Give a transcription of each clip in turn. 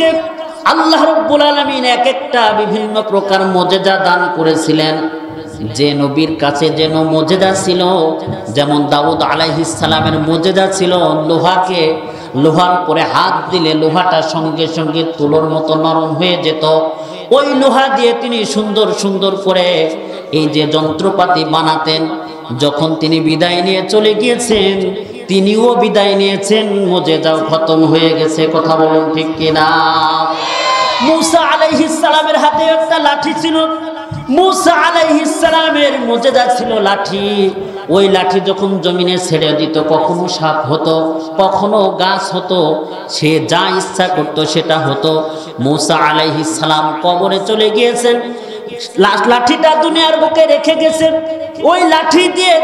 কাছকে আল্লাহ রাব্বুল আলামিন এক একটা বিভিন্ন প্রকার মুজিজা দান করেছিলেন। যে নবীর কাছে যেন মুজিজা ছিল, যেমন দাউদ আলাইহিস সালামের মুজিজা ছিল লোহার উপরে হাত দিলে লোহাটা সঙ্গে সঙ্গে তুলোর মতো নরম হয়ে যেত। ওই লোহা দিয়ে তিনি সুন্দর সুন্দর করে এই যে যন্ত্রপাতি বানাতেন। যখন তিনি বিদায় নিয়ে চলে গিয়েছেন, তিনিও বিদায় নিয়েছেন, মুজিজাও খতম হয়ে গেছে। কথা বলুন ঠিক কিনা? মূসা আলাইহিস সালামের হাতে একটা লাঠি ছিল। মূসা আলাইহিস সালামের মুজিজা ছিল লাঠি। ওই লাঠি যখন জমিনে ছেড়ে দিত, কখনো সাপ হতো, কখনো গাছ হতো, সে যা ইচ্ছা করতো সেটা হতো। মূসা আলাইহিস সালাম কবরে চলে গিয়েছেন, লাঠিটা দুনিয়ার বুকে রেখে গেছেন। ওই লাঠি দিয়ে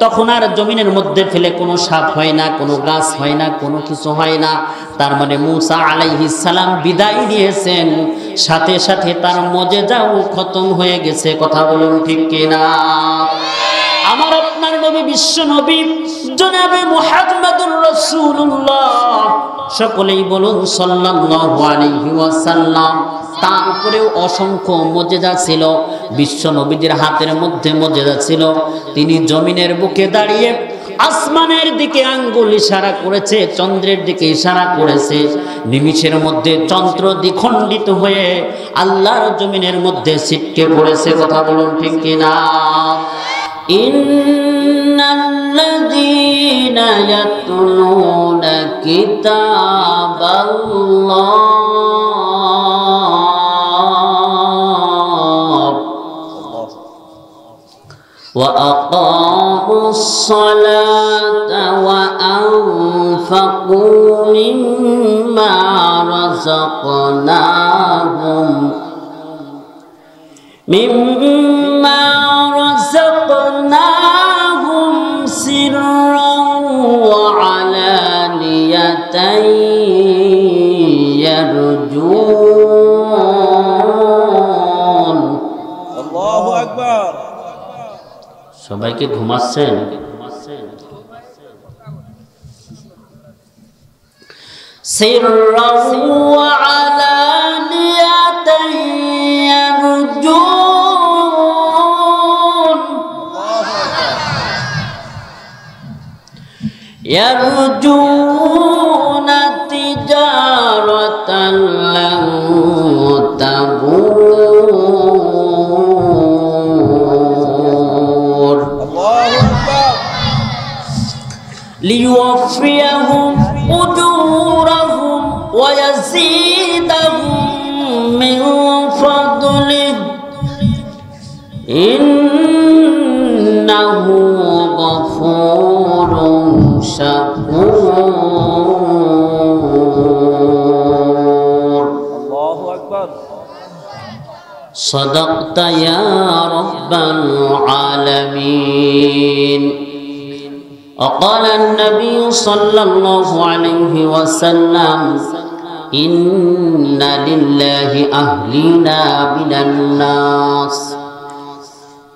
তখন আর জমিনের মধ্যে ফেলে কোনো সাপ হয় না, কোনো গাছ হয় না, কোনো কিছু হয় না। তার মানে মূসা আলাইহিস সালাম বিদায় নিয়েছেন, সাথে সাথে তার মুজিজাও খতম হয়ে গেছে। কথা বলুন ঠিক কিনা? আমার আপনার নবী, বিশ্ব নবী জনাবে মুহাম্মদুর রাসূলুল্লাহ, সকলেই বলুন সাল্লাল্লাহু আলাইহি ওয়াসাল্লাম। তার উপরেও অসংখ্য মুজিজা ছিল। বিশ্ব নবীদের হাতের মধ্যে মুজিজা ছিল। তিনি জমিনের বুকে দাঁড়িয়ে আসমানের দিকে আঙ্গুল ইশারা করেছে, চন্দ্রের দিকে ইশারা করেছে। নিমিষের মধ্যে চন্দ্র দ্বিখণ্ডিত হয়ে আল্লাহর জমিনের মধ্যে ছিটকে পড়েছে। কথা বলুন ঠিক কিনা? ইন্নাল্লাযীনা ইয়াতলুনা কিতাবাল্লাহ وأقاموا الصلاة وأنفقوا مما رزقناهم سرا وعلانية يرجون الله أكبر। সবাইকে ঘুমাচ্ছেন? সিররাও ওয়া আলানিয়াতান ইয়ারজুনা তিজারাতান লান তাবুর লিওয়াফিয়াহুম উজুরাহুম ওয়া ইয়াজিদাহুম মিন ফাদলিহি ইন্নাহু গফুরুন শাকুর। আল্লাহু আকবার। صدقت يا رب العالمين. وقال النبي صلى الله عليه وسلم إن لله أهلنا من الناس.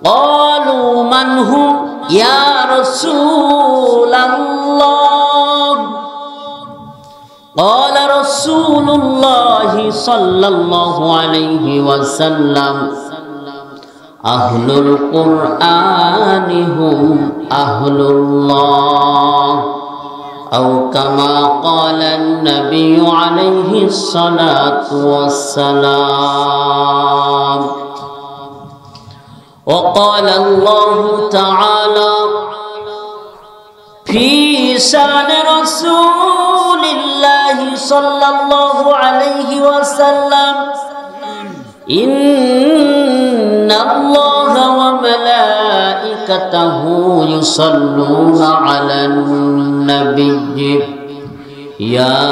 قالوا من هم يا رسول الله؟ قال رسول الله صلى الله عليه وسلم أهل القرآن هم أهل الله، أو كما قال النبي عليه الصلاة والسلام. وقال الله تعالى في شأن رسول الله صلى الله عليه وسلم إن الله وملائكته يصلون على النبي يا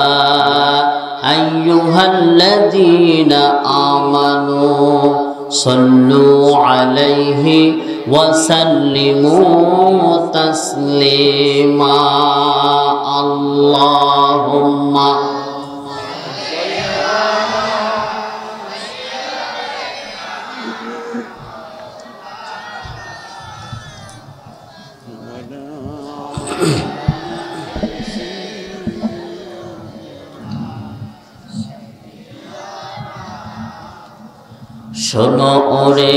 أيها الذين آمنوا صلوا عليه وسلموا تسليما. اللهم শোনো ওরে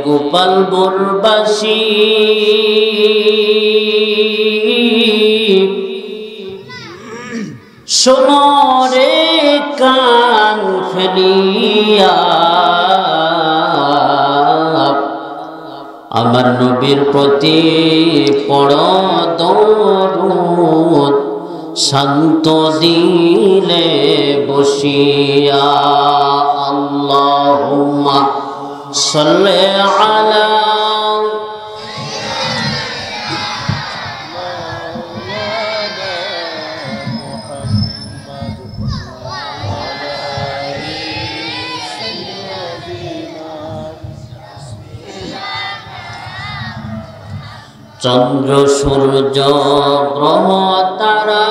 গোপালপুরবাসী, শোনো রে কান ফেলিয়া, আমার নবীর প্রতি পড়ো দরুদ, শান্ত দিলে বসিয়া। আল্লাহুম্মা সাল্লি আলা চন্দ্র সূর্য গ্রহ তারা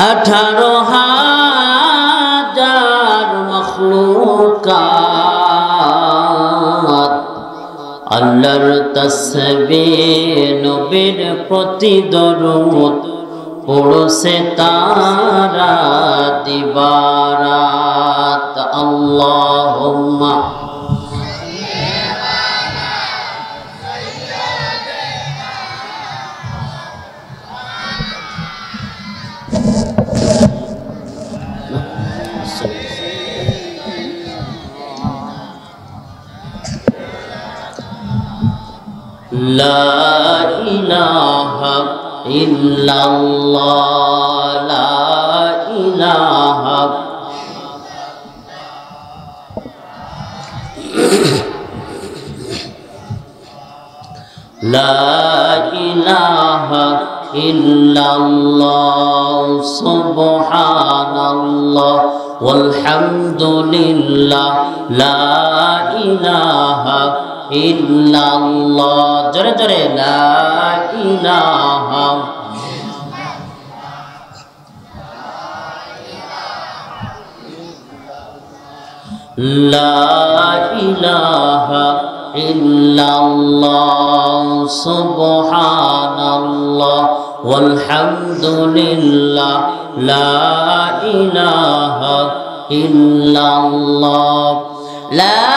18,000 মখলুকাত, আল্লাহর তাসবিহ নবীর প্রতি দরুদ পড়ছে তারা দিবারাত। আল্লাহুম্মা লা ইলাহা ইল্লাল্লাহ, লা ইলাহা লা ইলাহা ইল্লাল্লাহ, সুবহানাল্লাহ ওয়ালহামদুলিল্লাহ, লা ইলাহা ইল্লাল্লাহ, জোরে জোরে লা ইলাহা লা ইলাহা ইল্লাল্লাহ, সুবহানাল্লাহ ওয়ালহামদুলিল্লাহ, লা ইলাহা ইল্লাল্লাহ, লা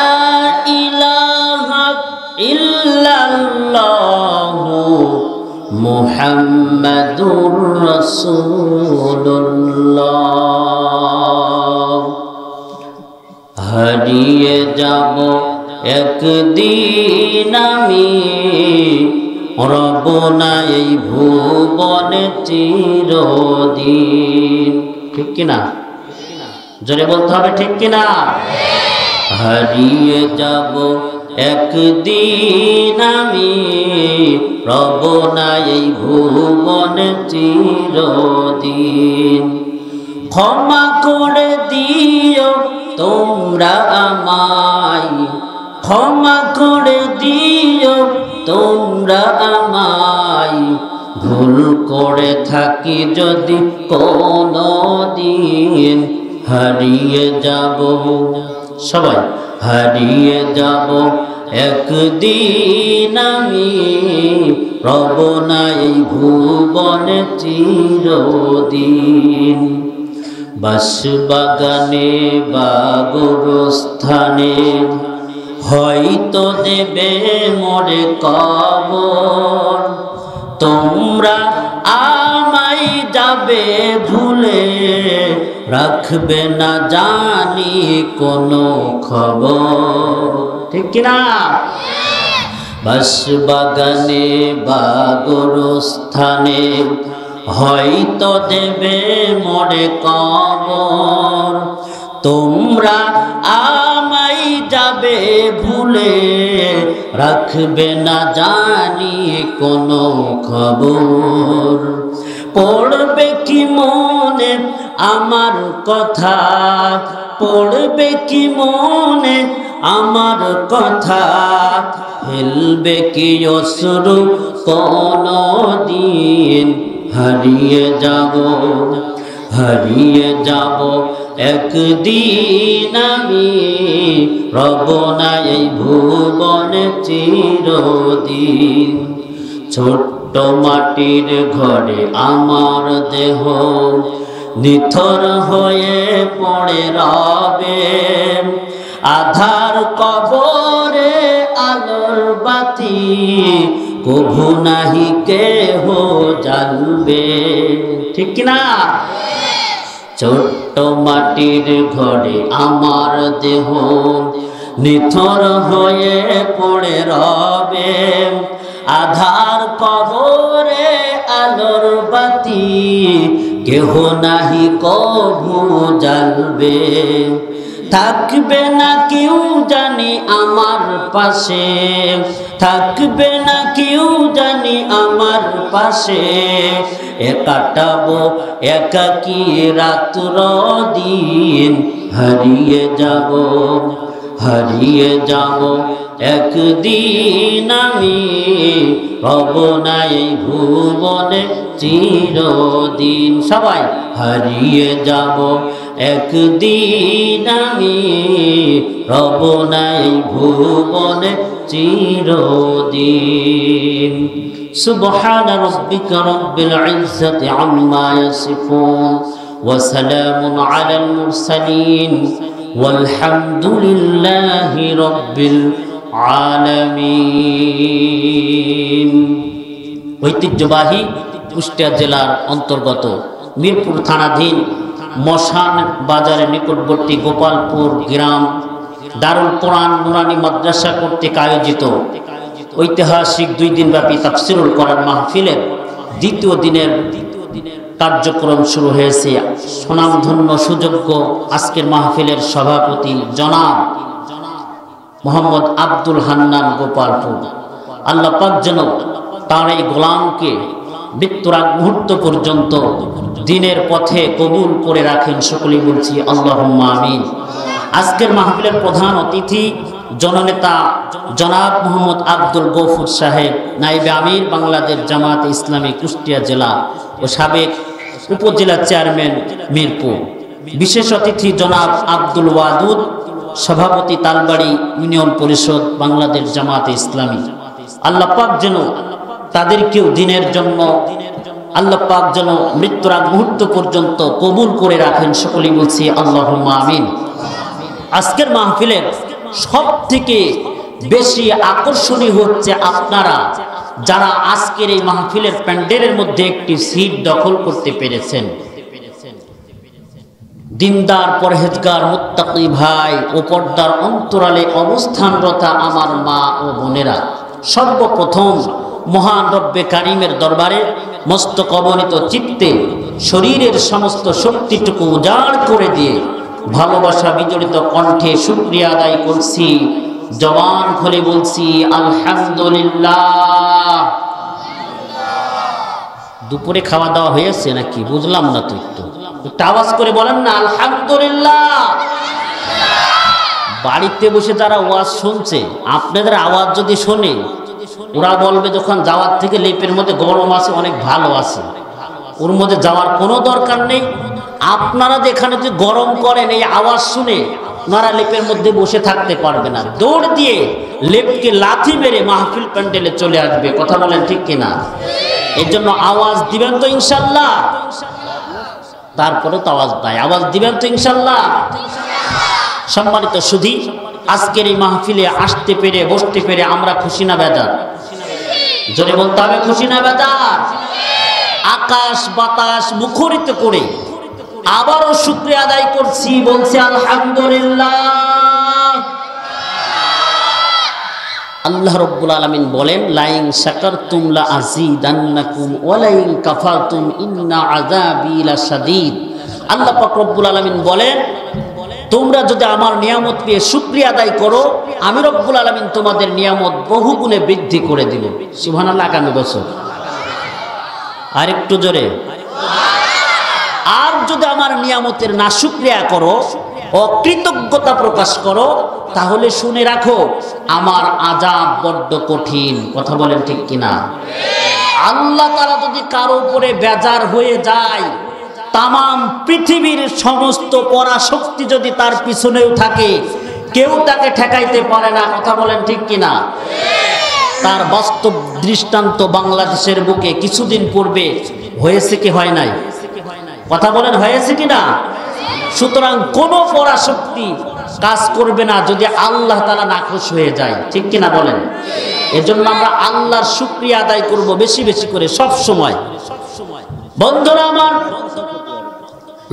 ইলাহা ইল্লাল্লাহু মুহাম্মাদুর রাসূলুল্লাহ। হারিয়ে যাব একদিন আমি, রব না এই ভুবনে চিরদিন। ঠিক কিনা? জোরে বলতে হবে, ঠিক কিনা? হারিয়ে যাব একদিন আমি, রব না এই ভুবনে চিরদিন। ক্ষমা করে দিও তোমরা আমায়, ক্ষমা করে দিও তোমরা আমায়, ভুল করে থাকি যদি কোনো দিন। হারিয়ে যাব, সবাই হারিয়ে যাব একদিন আমি, রব না এই ভুবনে চিরদিন। বাঁশবাগানে বা গোরস্থানে হয়তো দেবে মোরে কবর, তোমরা আমায় যাবে ভুলে, রাখবে না জানি কোনো খবর। ঠিক কিনা? বাঁশবাগানে বা গোরস্থানে হয়তো দেবে মোরে কবর, তোমরা আমায় যাবে ভুলে, রাখবে না জানি কোনো খবর। পড়বে কি মনে আমার কথা, পড়বে কি মনে আমার কথা, ফেলবে কি অশ্রু কোনো দিন। হারিয়ে যাব, হারিয়ে যাব একদিন আমি, রব না এই ভুবনে চিরদিন। ছোট্ট মাটির ঘরে আমার দেহ নিথর হয়ে পড়ে রবে, আধার কবরে আলোর বাতি কভু নাহি কেহ জ্বালবে, ঠিক কিনা? ছোট্ট মাটির ঘরে আমার দেহ নিথর হয়ে পড়ে রবে, আধার কবরে আলোর বাতি কেহ নাহি কভু জ্বালবে। থাকবে না কেউ জানি আমার পাশে, থাকবে না কেউ জানি আমার পাশে, কাটাবো একাকী রাত্র দিন, হারিয়ে যাব হারিয়ে যাব একদিন আমি, রব না এই ভুবনে চিরদিন। সবাই হারিয়ে যাব একদিন আমি, রব না এই ভুবনে চিরদিন। সুবহান রাব্বিকা রাব্বিল ইজ্জাতি আম্মা ইয়াসিফুন ওয়া সালামুন আলাল মুরসালিন ওয়ালহামদুলিল্লাহি রাব্বিল আলামিন। ঐতিহ্যবাহী কুষ্টিয়া জেলার অন্তর্গত মিরপুর থানাধীন মশান বাজারের নিকটবর্তী গোপালপুর গ্রাম দারুল কোরআন নুরানি মাদ্রাসা কর্তৃক আয়োজিত ঐতিহাসিক 2 দিনব্যাপী তাফসীরুল কোরআন মাহফিলের দ্বিতীয় দিনের কার্যক্রম শুরু হয়েছে। সুনামধন্য সুযোগ্য আজকের মাহফিলের সভাপতি জনাব মোহাম্মদ আব্দুল হান্নান গোপালপুর। আল্লাহ পাক যেন তার এই গোলামকে মৃত্যুর আগ মুহূর্ত পর্যন্ত দিনের পথে কবুল করে রাখেন, সকলেই বলছি আল্লাহুম্মা আমিন। আজকের মাহফিলের প্রধান অতিথি জননেতা জনাব মোহাম্মদ আব্দুল গফুর সাহেব, নায়েবে আমির বাংলাদেশ জামাত ইসলামী কুষ্টিয়া জেলা ও সাবেক উপজেলা চেয়ারম্যান মিরপুর। বিশেষ অতিথি জনাব আব্দুল ওয়াদুদ, সভাপতি তালবাড়ি ইউনিয়ন পরিষদ বাংলাদেশ জামাত ইসলামী। আল্লাহ পাক যেন তাদেরকেও দিনের জন্য আল্লাহ পাক যেন মৃত্যুর আগ মুহূর্ত পর্যন্ত কবুল করে রাখেন, সকলেই বলছি আল্লাহুম্মা আমিন। আজকের মাহফিলের সব থেকে বেশি আকর্ষণীয় হচ্ছে আপনারা যারা আজকের এই মাহফিলের প্যান্ডেলের মধ্যে একটি সিট দখল করতে পেরেছেন। দিনদার পরহেজগার মুত্তাকি ভাই ও পর্দার অন্তরালে অবস্থানরতা আমার মা ও বোনেরা, সর্বপ্রথম মহান রব্বে কারিমের দরবারে মস্তক অবনীত চিত্তে শরীরের সমস্ত শক্তিটুকু উজাড় করে দিয়ে ভালোবাসা বিজড়িত কণ্ঠে শুকরিয়া আদায় করছি, জবান খুলে বলছি আলহামদুলিল্লাহ। দুপুরে খাওয়া দাওয়া হয়েছে নাকি বুঝলাম না, তো একটু আওয়াজ করে বলেন না আলহামদুলিল্লাহ। বাড়িতে বসে যারা ওয়াজ শুনছে, আপনাদের আওয়াজ যদি শোনে ওরা বলবে যখন যাওয়ার থেকে লেপের মধ্যে গরম আছে, অনেক ভালো আছে, ওর মধ্যে যাওয়ার কোনো দরকার নেই। আপনারা যেখানে যদি গরম করেন এই আওয়াজ শুনে ওনারা লেপের মধ্যে বসে থাকতে পারবে না, দৌড় দিয়ে লেপকে লাথি মেরে মাহফিল প্যান্ডেলে চলে আসবে। কথা বলেন ঠিক কিনা? এর জন্য আওয়াজ দিবেন তো ইনশাল্লাহ? তারপরে তো আওয়াজ নাই, আওয়াজ দিবেন তো ইনশাল্লাহ? সম্মানিত সুধী, আজকের এই মাহফিলে আসতে পেরে বসতে পেরে আমরা খুশি না বেজার? জোরে বলতে হবে খুশি না বেজার? আকাশ বাতাস মুখরিত করে আবারও শুকরিয়া আদায় করছি, বলছি আলহামদুলিল্লাহ। আল্লাহ রাব্বুল আলামিন বলেন লাইন শাকারতুম লা আযীদান্নাকুম ওয়া লাইন কাফারতুম ইন্না আযাবি লাশাদীদ। আল্লাহ পাক রব্বুল আলামিন বলেন তোমরা যদি আমার নিয়ামত পেয়ে শুকরিয়া আদায় করো, আমি রব্বুল আলামিন তোমাদের নিয়ামত বহুগুণে বৃদ্ধি করে দিব। সুবহানাল্লাহ। আগামী বছর আরেকটু জোরে। আর যদি আমার নিয়ামতের নাশুকরিয়া করো, অকৃতজ্ঞতা প্রকাশ করো, তাহলে শুনে রাখো আমার আযাব বড্ড কঠিন। কথা বলেন ঠিক কিনা? আল্লাহ তাআলা যদি কারো উপরে বেজার হয়ে যায়, তামাম পৃথিবীর সমস্ত পরাশক্তি যদি তার পিছনেও থাকে, কেউ তাকে ঠেকাইতে পারে না। কথা বলেন ঠিক কিনা? তার বাস্তব দৃষ্টান্ত বাংলাদেশের বুকে কিছুদিন পূর্বে হয়েছে কি হয় নাই? কথা বলেন হয়েছে কিনা? সুতরাং কোন পরাশক্তি কাজ করবে না যদি আল্লাহ তাআলা নাখুশ হয়ে যায়, ঠিক কিনা বলেন? এজন্য আমরা আল্লাহর শুকরিয়া আদায় করব বেশি বেশি করে সব সময়। বন্ধুরা আমার,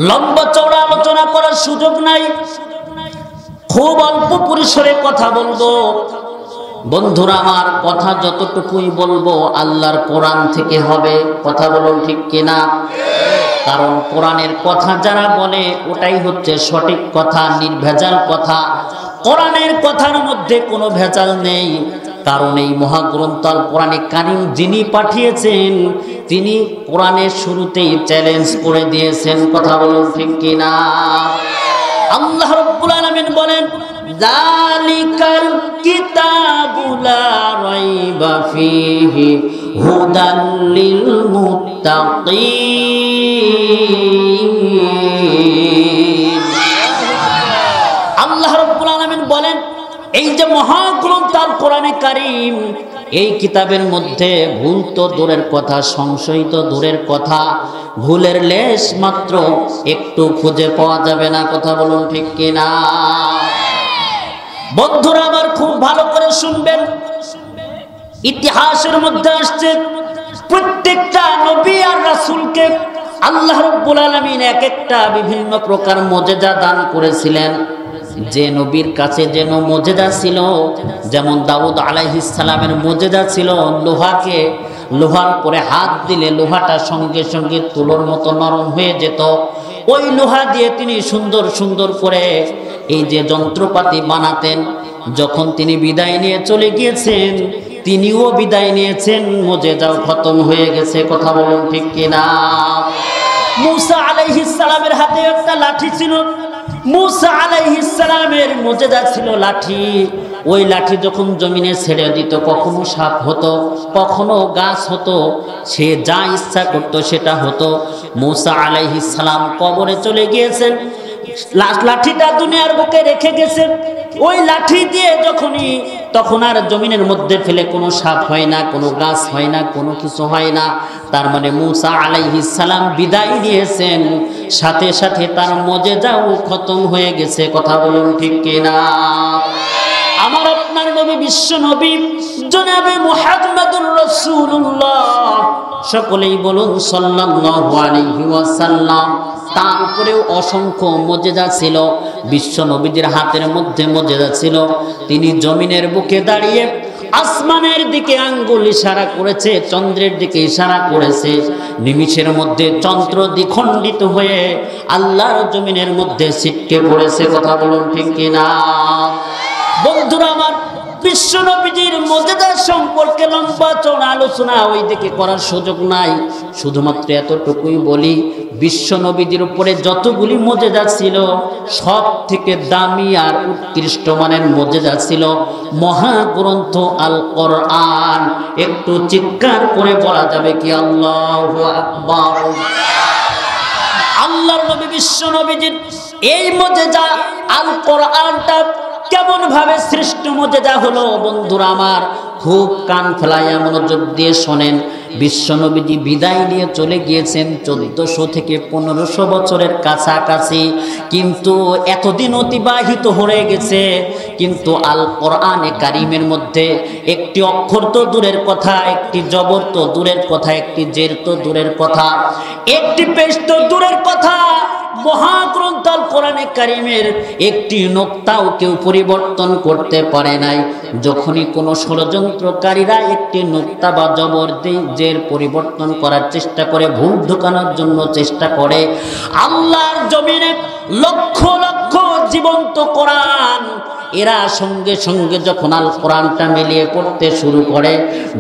লম্বা চওড়া আলোচনা করার সুযোগ নাই, খুব অল্প পরিসরে কথা বলবো। বন্ধুরা আমার, কথা যতটুকুই বলবো আল্লাহর কোরআন থেকে হবে, কথা বলুন ঠিক কিনা? কারণ কোরআনের কথা যারা বলে ওটাই হচ্ছে সঠিক কথা, নির্ভেজাল কথা। কোরআনের কথার মধ্যে কোনো ভেজাল নেই, কারণ এই মহাগ্রন্থ আল কোরআনে কারীম যিনি পাঠিয়েছেন তিনি কোরআনের শুরুতেই চ্যালেঞ্জ করে দিয়েছেন, কথা বলুন ঠিক কিনা? আল্লাহ রাব্বুল আলামিন বলেন, যালিকাল কিতাবু লা রাইবা ফীহি হুদাল লিল মুত্তাকিন। আল্লাহ রাব্বুল আলামিন বলেন, এই যে মহাগ্রন্থ আল কোরআনে কারীম, এই কিতাবের মধ্যে ভুল তো দূরের কথা, সংশয় তো দূরের কথা, ভুলের লেশ মাত্র একটু খুঁজে পাওয়া যাবে না, কথা বলুন ঠিক কিনা? বন্ধুরা আমার, খুব ভালো করে শুনবেন। ইতিহাসের মধ্যে আসছে প্রত্যেকটা নবী আর রাসূলকে আল্লাহ রাব্বুল আলামিন এক একটা বিভিন্ন প্রকার মুজিজা দান করেছিলেন। যে নবীর কাছে যেন মুজিজা ছিল, যেমন দাউদ আলাইহিস সালামের মুজিজা ছিল লোহার পরে হাত দিলে লোহাটা সঙ্গে সঙ্গে তুলোর মতো নরম হয়ে যেত। ওই লোহা দিয়ে তিনি সুন্দর সুন্দর করে এই যে যন্ত্রপাতি বানাতেন। যখন তিনি বিদায় নিয়ে চলে গিয়েছেন, তিনিও বিদায় নিয়েছেন, মুজিজাও খতম হয়ে গেছে, কথা বলুন ঠিক কিনা? মূসা আলাইহিস সালামের হাতে একটা লাঠি ছিল। মূসা আলাইহিস সালামের মুজিজা ছিল লাঠি। ওই লাঠি যখন জমিনে ছেড়ে দিত, কখনো সাপ হতো, কখনো গাছ হতো, সে যা ইচ্ছা করতো সেটা হতো। মূসা আলাইহিস সালাম কবরে চলে গিয়েছেন, লাঠিটা দুনিয়ার বুকে রেখে গেছেন। ওই লাঠি দিয়ে তখন আর জমিনের মধ্যে ফেলে কোনো সাপ হয় না, কোনো গাছ হয় না, কোনো কিছু হয় না। তার মানে মূসা আলাইহিস সালাম বিদায় নিয়েছেন, সাথে সাথে তার মুজিজাও খতম হয়ে গেছে, কথা বলুন ঠিক কিনা? আমার আপনার নবী, বিশ্ব নবী জনাবে মুহাম্মদুর রাসূলুল্লাহ, সকলেই বলুন সাল্লাল্লাহু আলাইহি ওয়াসাল্লাম। তার উপরেও অসংখ্য মুজিজা ছিল। বিশ্ব নবীর হাতের মধ্যে মুজিজা ছিল। তিনি জমিনের বুকে দাঁড়িয়ে আসমানের দিকে আঙ্গুল ইশারা করেছে, চন্দ্রের দিকে ইশারা করেছে। নিমিষের মধ্যে চন্দ্র দ্বিখণ্ডিত হয়ে আল্লাহর জমিনের মধ্যে ছিটকে পড়েছে, কথা বলুন ঠিক কিনা? বন্ধুরা আমার, বিশ্ব নবীজির মুজিজা সম্পর্কে লম্বা চওড়া আলোচনা ওই দিকে করার সুযোগ নাই। শুধুমাত্র এতটুকুই বলি, বিশ্ব নবীজির উপরে যতগুলি মুজিজা ছিল, সব থেকে দামি আর উৎকৃষ্ট মানের মুজিজা ছিল মহাগ্রন্থ আল কোরআন। একটু চিৎকার করে বলা যাবে কি আল্লাহু আকবার? আল্লাহর নবী বিশ্ব নবীজির এই মুজিজা আল কোরআনটা কেমন ভাবে সৃষ্ট মুজিজা হলো, বন্ধুরা আমার খুব কান ফেলাইয়া মনোযোগ দিয়ে শোনেন। বিশ্ব নবীজি বিদায় নিয়ে চলে গিয়েছেন 1400 থেকে 1500 বছরের কাছাকাছি, কিন্তু এতদিন অতিবাহিত হয়ে গেছে, কিন্তু আল কোরআনে কারিমের মধ্যে একটি অক্ষর তো দূরের কথা, একটি জবর তো দূরের কথা, একটি জের তো দূরের কথা, একটি পেশ তো দূরের কথা, মহাগ্রন্থ আল কোরআনে কারিমের একটি নোক্তাও কেউ পরিবর্তন করতে পারে নাই। যখনই কোনো ষড়যন্ত্রকারীরা একটি নোক্তা বা জবর জের পরিবর্তন করার চেষ্টা করে, ভুল ঢোকানোর জন্য চেষ্টা করে, আল্লাহর জমিনে লক্ষ লক্ষ জীবন্ত কোরআন এরা সঙ্গে সঙ্গে যখন আল কোরআনটা মিলিয়ে পড়তে শুরু করে,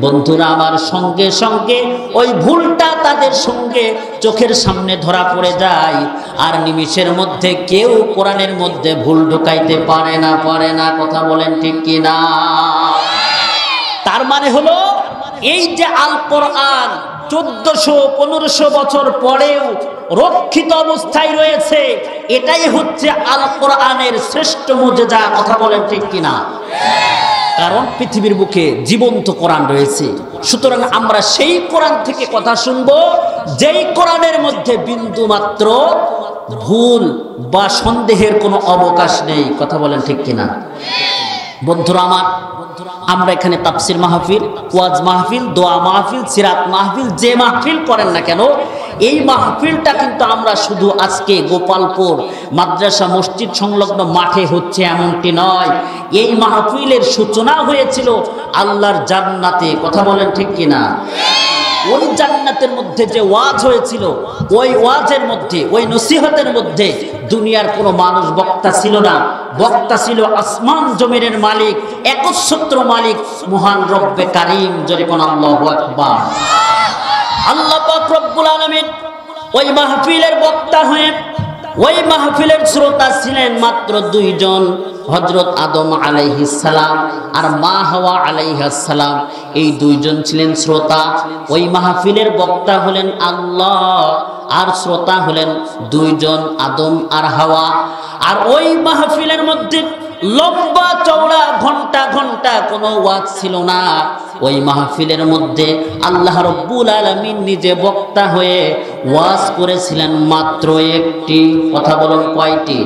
বন্ধুরা আমার, সঙ্গে সঙ্গে ওই ভুলটা তাদের সঙ্গে চোখের সামনে ধরা পড়ে যায়। আর নিমিষের মধ্যে কেউ কোরআনের মধ্যে ভুল ঢুকাইতে পারে না, কথা বলেন ঠিক কিনা? তার মানে হলো এই যে আল কোরআন 1400-1500 বছর পরেও রক্ষিত অবস্থায় রয়েছে, এটাই হচ্ছে আল কোরআনের শ্রেষ্ঠ মুজিজা, কথা বলেন ঠিক কিনা? কারণ পৃথিবীর বুকে জীবন্ত কোরআন রয়েছে। সুতরাং আমরা সেই কোরআন থেকে কথা শুনবো যেই কোরআনের মধ্যে বিন্দু মাত্র ভুল বা সন্দেহের কোনো অবকাশ নেই। কথা বলেন ঠিক কিনা? বন্ধুরা আমার, আমরা এখানে তাফসির মাহফিল, ওয়াজ মাহফিল, দোয়া মাহফিল, সিরাত মাহফিল, যে মাহফিল করেন না কেন, এই মাহফিলটা কিন্তু আমরা শুধু আজকে গোপালপুর মাদ্রাসা মসজিদ সংলগ্ন মাঠে হচ্ছে এমনটি নয়। এই মাহফিলের সূচনা হয়েছিল আল্লাহর জান্নাতে। কথা বলেন ঠিক কিনা? ওই জান্নাতের মধ্যে যে ওয়াজ হয়েছিল, ওই ওয়াজের মধ্যে, ওই নসিহতের মধ্যে দুনিয়ার কোনো মানুষ বক্তা ছিল না। বক্তা ছিল আসমান জমিনের মালিক, একচ্ছত্র মালিক মহান রব্বে কারীম। জোরে কোন আল্লাহু আকবার। আল্লাহ পাক রব্বুল আলামিন ওই মাহফিলের বক্তা হয়ে, ওই মাহফিলের শ্রোতা ছিলেন মাত্র দুইজন, হযরত আদম আলাইহিস সালাম আর মা হাওয়া আলাইহিস সালাম। এই দুইজন ছিলেন শ্রোতা। ওই মাহফিলের বক্তা হলেন আল্লাহ, আর শ্রোতা হলেন দুইজন, আদম আর হাওয়া। আর ওই মাহফিলের মধ্যে লম্বা চওড়া ঘন্টা ঘন্টা কোনো ওয়াজ ছিল না। ওই মাহফিলের মধ্যে আল্লাহ রব্বুল আলামিন নিজে বক্তা হয়ে ওয়াজ করেছিলেন মাত্র একটি। কথা বলুন, কয়টি?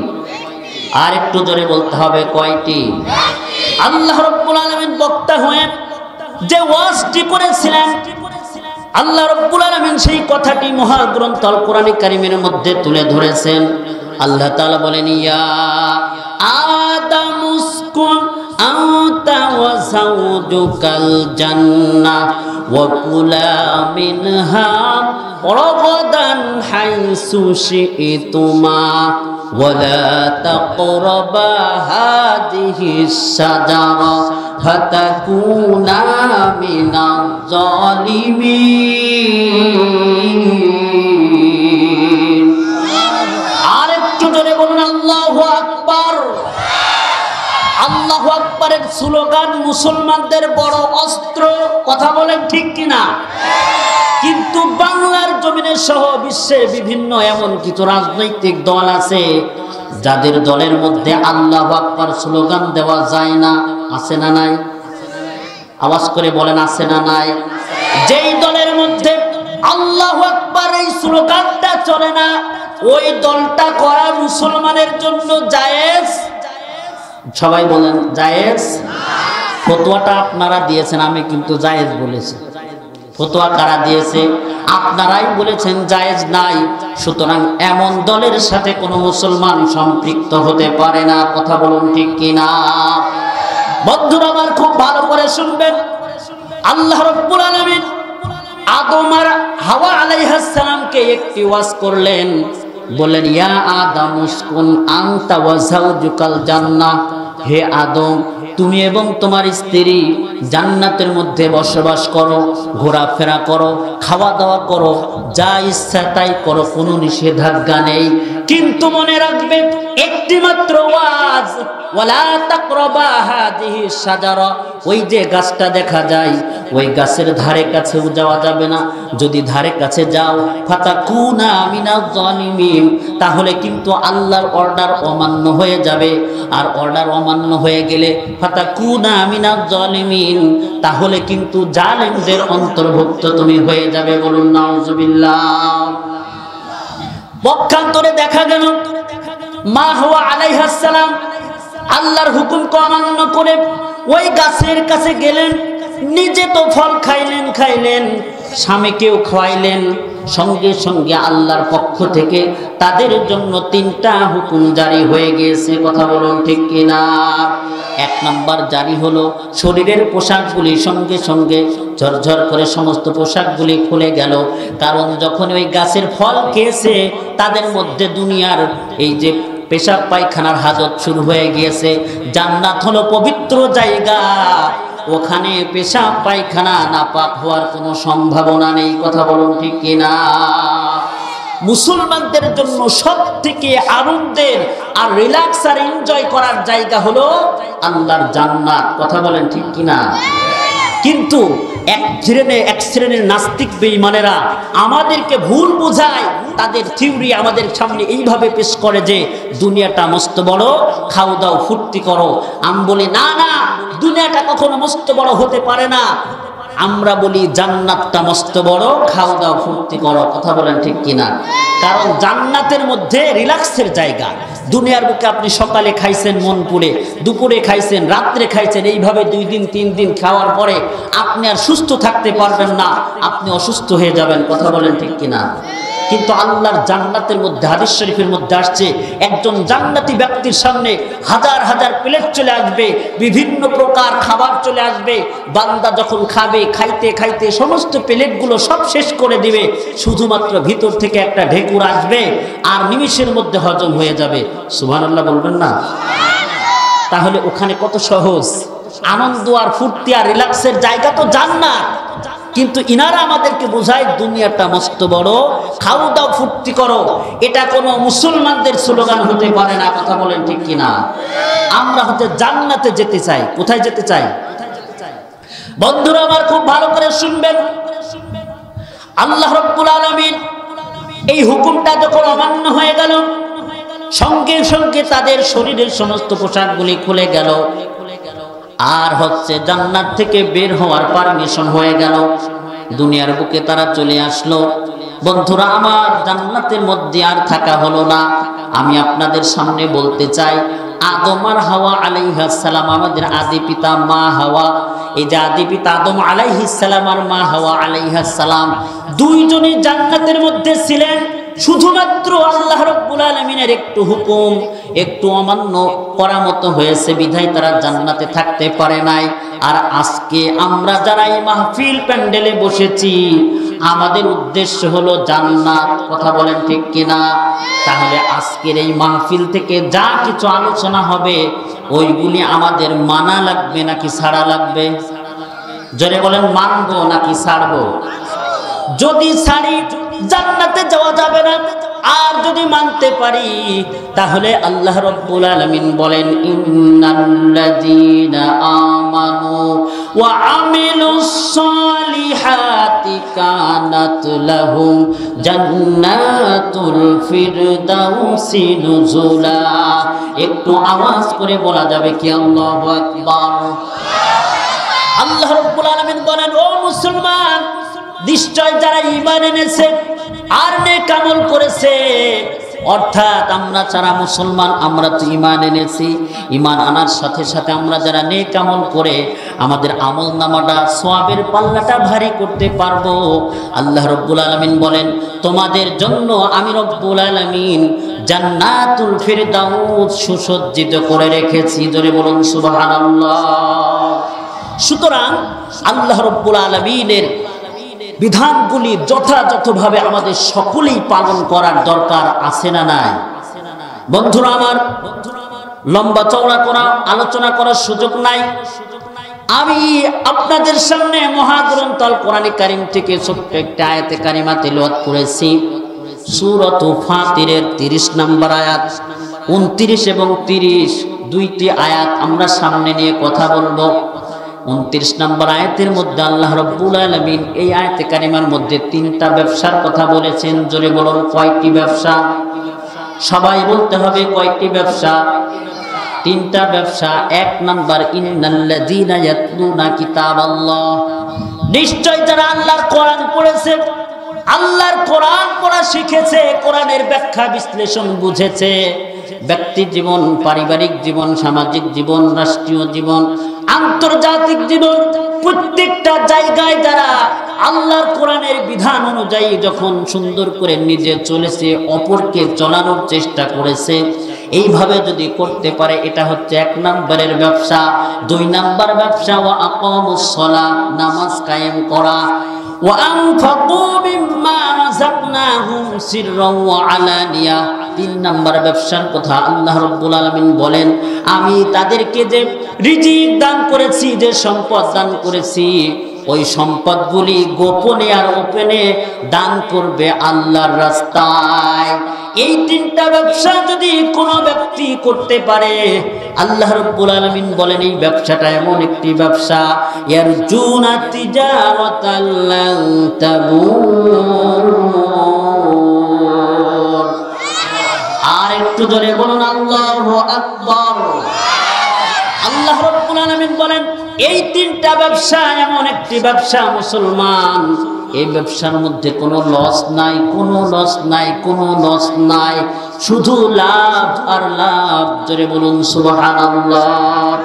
আর একটু জোরে বলতে হবে, কয়টি? আল্লাহ রব্বুল আলামিন বক্তা হয়ে যে ওয়াজটি করেছিলেন, আল্লাহ রব্বুল আলামিন সেই কথাটি মহাগ্রন্থ আল কোরআন কারীমের মধ্যে তুলে ধরেছেন। আল্লাহ তাআলা বলেন, ইয়া আদম উসকুন আনতা ওয়া যাওজুকাল জান্নাহ ওয়া কুলা মিনহা রাগাদান হাইসু শি'তুমা ওয়া লা তাকরাবা হাদিহিস শাজারা ফাতাকুনা মিনাজ জালিমিন। আরেকটু জোরে বলুন আল্লাহু আকবার। আল্লাহু আকবারের স্লোগান মুসলমানদের বড় অস্ত্র। কথা বলেন ঠিক কিনা? কিন্তু বাংলার জমিনে সহ বিশ্বের বিভিন্ন এমন কিছু রাজনৈতিক দল আছে যাদের দলের মধ্যে আল্লাহু আকবার স্লোগান দেওয়া যায় না। আছে না নাই? আওয়াজ করে বলেন, আছে না নাই? যেই দলের মধ্যে আল্লাহু আকবার এই স্লোগানটা চলে না, ওই দলটা করা মুসলমানের জন্য জায়েজ? সবাই বলেন জায়েজ। ফতোয়াটা আপনারা দিয়েছেন, আমি কিন্তু জায়েজ বলেছি। ফতোয়া কারা দিয়েছে? আপনারাই বলেছেন জায়েজ নাই। সুতরাং এমন দলের সাথে কোনো মুসলমান সম্পৃক্ত হতে পারে না। কথা বলুন ঠিক কিনা? বন্ধুরা আমার, খুব ভালো করে শুনবেন। আল্লাহ রাব্বুল আলামিন আদম আর হাওয়া আলাইহিস সালামকে একটি ওয়াজ করলেন, বললেন, ইয়া আদম উসকুন আনতা ওয়া যাওজুকাল জান্নাহ। হে আদম, তুমি এবং তোমার স্ত্রী জান্নাতের মধ্যে বসবাস করো, ঘোরাফেরা করো, খাওয়া দাওয়া করো, যা ইচ্ছা তাই করো, কোনো নিষেধাজ্ঞা নেই। কিন্তু মনে রাখবে, একটি মাত্র ওয়াজ, ওয়ালা তাকরাবা হাদিহিস শাজারা। ওই যে গাছটা দেখা যায়, ওই গাছের ধারে কাছেও যাওয়া যাবে না। যদি ধারে কাছে যাও, ফাতাকুনা মিনাজ জালিমিন, তাহলে কিন্তু আল্লাহর অর্ডার অমান্য হয়ে যাবে। আর অর্ডার অমান্য হয়ে গেলে ফাতাকুনা মিনাজ জালিমিন, তাহলে কিন্তু জালেমদের অন্তর্ভুক্ত তুমি হয়ে যাবে। বলুন নাউজুবিল্লাহ। পক্ষান্তরে দেখা গেল মা হাওয়া আলাইহিস সালাম আল্লাহর হুকুমকে অমান্য করে ওই গাছের কাছে গেলেন। নিজে তো ফল খাইলেন, স্বামীকেও খাওয়াইলেন। সঙ্গে সঙ্গে আল্লাহর পক্ষ থেকে তাদের জন্য 3টা হুকুম জারি হয়ে গিয়েছে। কথা বলুন ঠিক কিনা? 1 নাম্বার জারি হলো, শরীরের পোশাকগুলি সঙ্গে সঙ্গে ঝরঝর করে সমস্ত পোশাকগুলি খুলে গেল। কারণ যখন ওই গাছের ফল খেয়েছে, তাদের মধ্যে দুনিয়ার এই যে পেশাব পায়খানার হাজত শুরু হয়ে গিয়েছে। জান্নাত হলো পবিত্র জায়গা, ওখানে পেশাব পায়খানা নাপাক হওয়ার কোনো সম্ভাবনা নেই। কথা বলুন ঠিক কিনা? মুসলমানদের জন্য সবথেকে আনন্দের আর রিল্যাক্স আর এনজয় করার জায়গা হলো আল্লাহর জান্নাত। কথা বলেন ঠিক কিনা? কিন্তু এক শ্রেণীর নাস্তিক বেঈমানেরা আমাদেরকে ভুল বোঝায়। তাদের থিওরি আমাদের সামনে এইভাবে পেশ করে যে দুনিয়াটা মস্ত বড়, খাও দাও ফুর্তি করো। আমি বলি, না না, দুনিয়াটা কখনো মস্ত বড় হতে পারে না। আমরা বলি জান্নাতটা মস্ত বড়, খাও দাও ফুর্তি করো। কথা বলেন ঠিক কিনা? কারণ জান্নাতের মধ্যে রিল্যাক্সের জায়গা। দুনিয়ার বুকে আপনি সকালে খাইছেন মন পুড়ে, দুপুরে খাইছেন, রাত্রে খাইছেন, এইভাবে 2 দিন 3 দিন খাওয়ার পরে আপনি আর সুস্থ থাকতে পারবেন না, আপনি অসুস্থ হয়ে যাবেন। কথা বলেন ঠিক কিনা? কিন্তু আল্লাহর জান্নাতের মধ্যে হাদিস শরীফের মধ্যে আসছে, একজন জান্নাতি ব্যক্তির সামনে হাজার হাজার প্লেট চলে আসবে, বিভিন্ন প্রকার খাবার চলে আসবে। বান্দা যখন খাবে, খাইতে খাইতে সমস্ত প্লেটগুলো সব শেষ করে দিবে, শুধুমাত্র ভিতর থেকে একটা ঢেকুর আসবে আর নিমিষের মধ্যে হজম হয়ে যাবে। সুবহানাল্লাহ বলবেন না? তাহলে ওখানে কত সহজ আনন্দ আর ফুর্তি আর রিল্যাক্সের জায়গা তো জান্নাত। কিন্তু ইনারা আমাদেরকে বোঝায় দুনিয়াটা মস্ত বড়, খাও দাও ফুর্তি করো। এটা কোনো মুসলমানদের স্লোগান হতে পারে না। কথা বলেন ঠিক কিনা? আমরা হতে জান্নাতে যেতে চাই। কোথায় যেতে চাই? বন্ধুরা আমার খুব ভালো করে শুনবেন, আল্লাহ রাব্বুল আলামিন এই হুকুমটা যখন অমান্য হয়ে গেল, সঙ্গে সঙ্গে তাদের শরীরের সমস্ত পোশাকগুলি খুলে গেল, আর হচ্ছে জান্নাত থেকে বের হওয়ার পারমিশন হয়ে গেল। দুনিয়ার বুকে তারা চলে আসলো। বন্ধুরা আমার, জান্নাতের মধ্যে আর থাকা হলো না। আমি আপনাদের সামনে বলতে চাই, আদম আর হাওয়া আলাইহিস সালাম, আমাদের আদি পিতা মা হাওয়া, এই যে আদি পিতা আদম আলাইহিস সালাম আর মা হাওয়া আলাইহিস সালাম, দুইজনই জান্নাতের মধ্যে ছিলেন। শুধুমাত্র আল্লাহ রাব্বুল আলামিনের একটু হুকুম একটু অমান্য করা মতো হয়েছে বিধায় তারা জান্নাতে থাকতে পারে নাই। আর আজকে আমরা যারা এই মাহফিল প্যান্ডেলে বসেছি, আমাদের উদ্দেশ্য হলো জান্নাত। কথা বলেন ঠিক কিনা? তাহলে আজকের এই মাহফিল থেকে যা কিছু আলোচনা হবে, ওইগুলি আমাদের মানা লাগবে নাকি ছাড়া লাগবে? জোরে বলেন, মানবো নাকি ছাড়বো? যদি ছাড়ি জান্নাতে যাওয়া যাবে না, আর যদি মানতে পারি তাহলে আল্লাহ রাব্বুল আলামিন বলেন, ইন্নাল্লাযীনা আমানু ওয়া আমিলুস সালিহাতি কানাত লাহুম জান্নাতুল ফিরদাউসি নুজুলা। একটু আওয়াজ করে বলা যাবে কি আল্লাহু আকবার? আল্লাহ রাব্বুল আলামিন বলেন, ও মুসলমান, নিশ্চয় যারা ঈমান এনেছে আর নেক আমল করেছে, অর্থাৎ আমরা যারা মুসলমান, আমরা তো ঈমান এনেছি, ঈমান আনার সাথে সাথে আমরা যারা নেক আমল করে আমাদের আমল নামাটা সওয়াবের পাল্লাটা ভারী করতে পারবো, আল্লাহ রাব্বুল আলামিন বলেন তোমাদের জন্য আমি রব্বুল আলামিন জান্নাতুল ফিরদাউস সুসজ্জিত করে রেখেছি। জোরে বলুন সুবহানাল্লাহ। সুতরাং আল্লাহ রাব্বুল আলামিনের বিধানগুলি যথাযথভাবে আমাদের সকলেই পালন করার দরকার আছে না নাই? বন্ধুরা আমার, লম্বা চওড়া করা আলোচনা করার সুযোগ নাই। আমি আপনাদের সামনে মহাগ্রন্থ আল কোরআনে কারীম থেকে ছোট্ট একটা আয়াতে কারিমা তেলাওয়াত করেছি। সূরাত ফাতিরের 30 নম্বর আয়াত, 29 এবং 30 দুইটি আয়াত আমরা সামনে নিয়ে কথা বলবো। 29 নম্বর আয়াতের মধ্যে আল্লাহ রাব্বুল আলামিন এই আয়াতে কারিমার মধ্যে 3টা ব্যবসার কথা বলেছেন। জোরে বলুন, কয়টি ব্যবসা? সবাই বলতে হবে, কয়টি ব্যবসা? 3টা ব্যবসা। 1 নাম্বার, ইন্নাল্লাযীনা ইয়াতলুনা কিতাবাল্লাহ, নিশ্চয় যারা আল্লাহর কোরআন পড়েছে, আল্লাহর কোরআন পড়া শিখেছে, কোরআনের ব্যাখ্যা বিশ্লেষণ বুঝেছে, ব্যক্তি জীবন, পারিবারিক জীবন, সামাজিক জীবন, রাষ্ট্রীয় জীবন, আন্তর্জাতিক জীবন, প্রত্যেকটা জায়গায় যারা আল্লাহর কোরআনের বিধান অনুযায়ী যখন সুন্দর করে নিজে চলেছে, অপরকে চলানোর চেষ্টা করেছে, এইভাবে যদি করতে পারে, এটা হচ্ছে 1 নম্বরের ব্যবসা। 2 নম্বর ব্যবসা, ওয়া আকামুস সালাহ, নামাজ কায়েম করা, ওয়া আনফাকু মিম্মা রাযাকনাহুম সিররাও ওয়া আলানিয়া। 3 নম্বর ব্যবসার কথা আল্লাহ রাব্বুল আলামিন বলেন, আমি তাদেরকে যে রিজিক দান করেছি, যে সম্পদ দান করেছি, ওই সম্পদগুলি গোপনে আর ওপেনে দান করবে আল্লাহর রাস্তায়। এই 3টা ব্যবসা যদি কোনো ব্যক্তি করতে পারে, আল্লাহ রাব্বুল আলামিন বলেন এই ব্যবসাটা এমন একটি ব্যবসা, ইয়ারজুনা তিজারাতাল লান তাবুর। আর একটু জোরে বলুন আল্লাহু আকবার। আল্লাহ রাব্বুল আলামিন বলেন এই তিনটা ব্যবসা এমন একটি ব্যবসা মুসলমান, এই ব্যবসার মধ্যে কোনো লস নাই, কোনো লস নাই, কোনো লস নাই, শুধু লাভ আর লাভ। জোরে বলুন সুবহানাল্লাহ।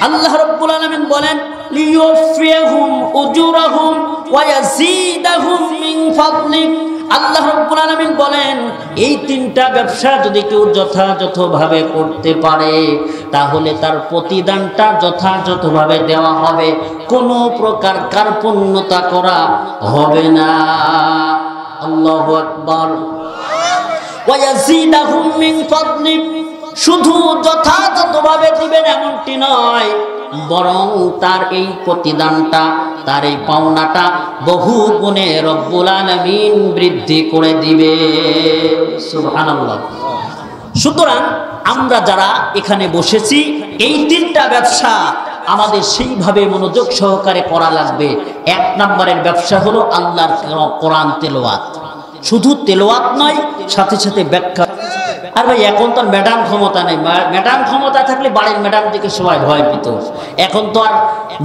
আল্লাহ রাব্বুল আলামিন বলেন লিইউফিয়াহুম উজুরাহুম ওয়া ইয়াজিদাহুম মিন ফাদলি। আল্লাহ রাব্বুল আলামিন বলেন এই তিনটা ব্যবসা যদি কেউ যথাযথভাবে করতে পারে তাহলে তার প্রতিদানটা যথাযথভাবে দেওয়া হবে, কোনো প্রকার কার্পণ্যতা করা হবে না। আল্লাহু আকবার। ওয়া ইয়াজিদাহুম মিন ফাদলি, শুধু যথাযথভাবে দিবেন এমনটি নয়, বরং তার এই প্রতিদানটা, তার এই পাওনাটা বহু গুণে রব্বুল আলামিন বৃদ্ধি করে দিবে। সুবহানাল্লাহ। সুতরাং আমরা যারা এখানে বসেছি এই তিনটা ব্যবসা আমাদের সেইভাবে মনোযোগ সহকারে করা লাগবে। এক নম্বরের ব্যবসা হলো আল্লাহর কোরআন তেলাওয়াত। শুধু তেলাওয়াত নয়, সাথে সাথে ব্যাখ্যা। আর ভাই এখন তো আর ম্যাডাম ক্ষমতা নেই, ম্যাডাম ক্ষমতা থাকলে বাড়ির ম্যাডাম থেকে সবাই ভয় পেত। এখন তো আর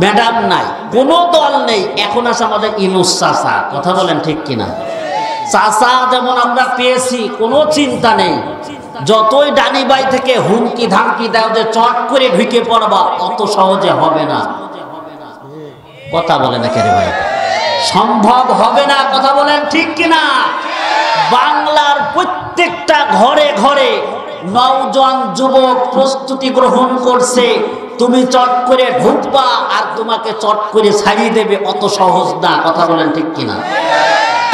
ম্যাডাম নাই, কোনো দল নেই, এখন আছে আমাদের ইনুস চাচা। কথা বলেন ঠিক কিনা? চাচা যেমন আমরা পেয়েছি, কোনো চিন্তা নেই, যতই ডানি বাই থেকে হুমকি ধামকি দাও যে চট করে ঢুকে পড়বা, অত সহজে হবে না। কথা বলে না কেন ভাই? সম্ভব হবে না। কথা বলেন ঠিক কিনা? বাংলার প্রত্যেকটা ঘরে ঘরে নওজোয়ান যুবক প্রস্তুতি গ্রহণ করছে, তুমি চট করে ঢুকবা আর তোমাকে চট করে ছাড়িয়ে দেবে, অত সহজ না। কথা বলেন ঠিক কিনা?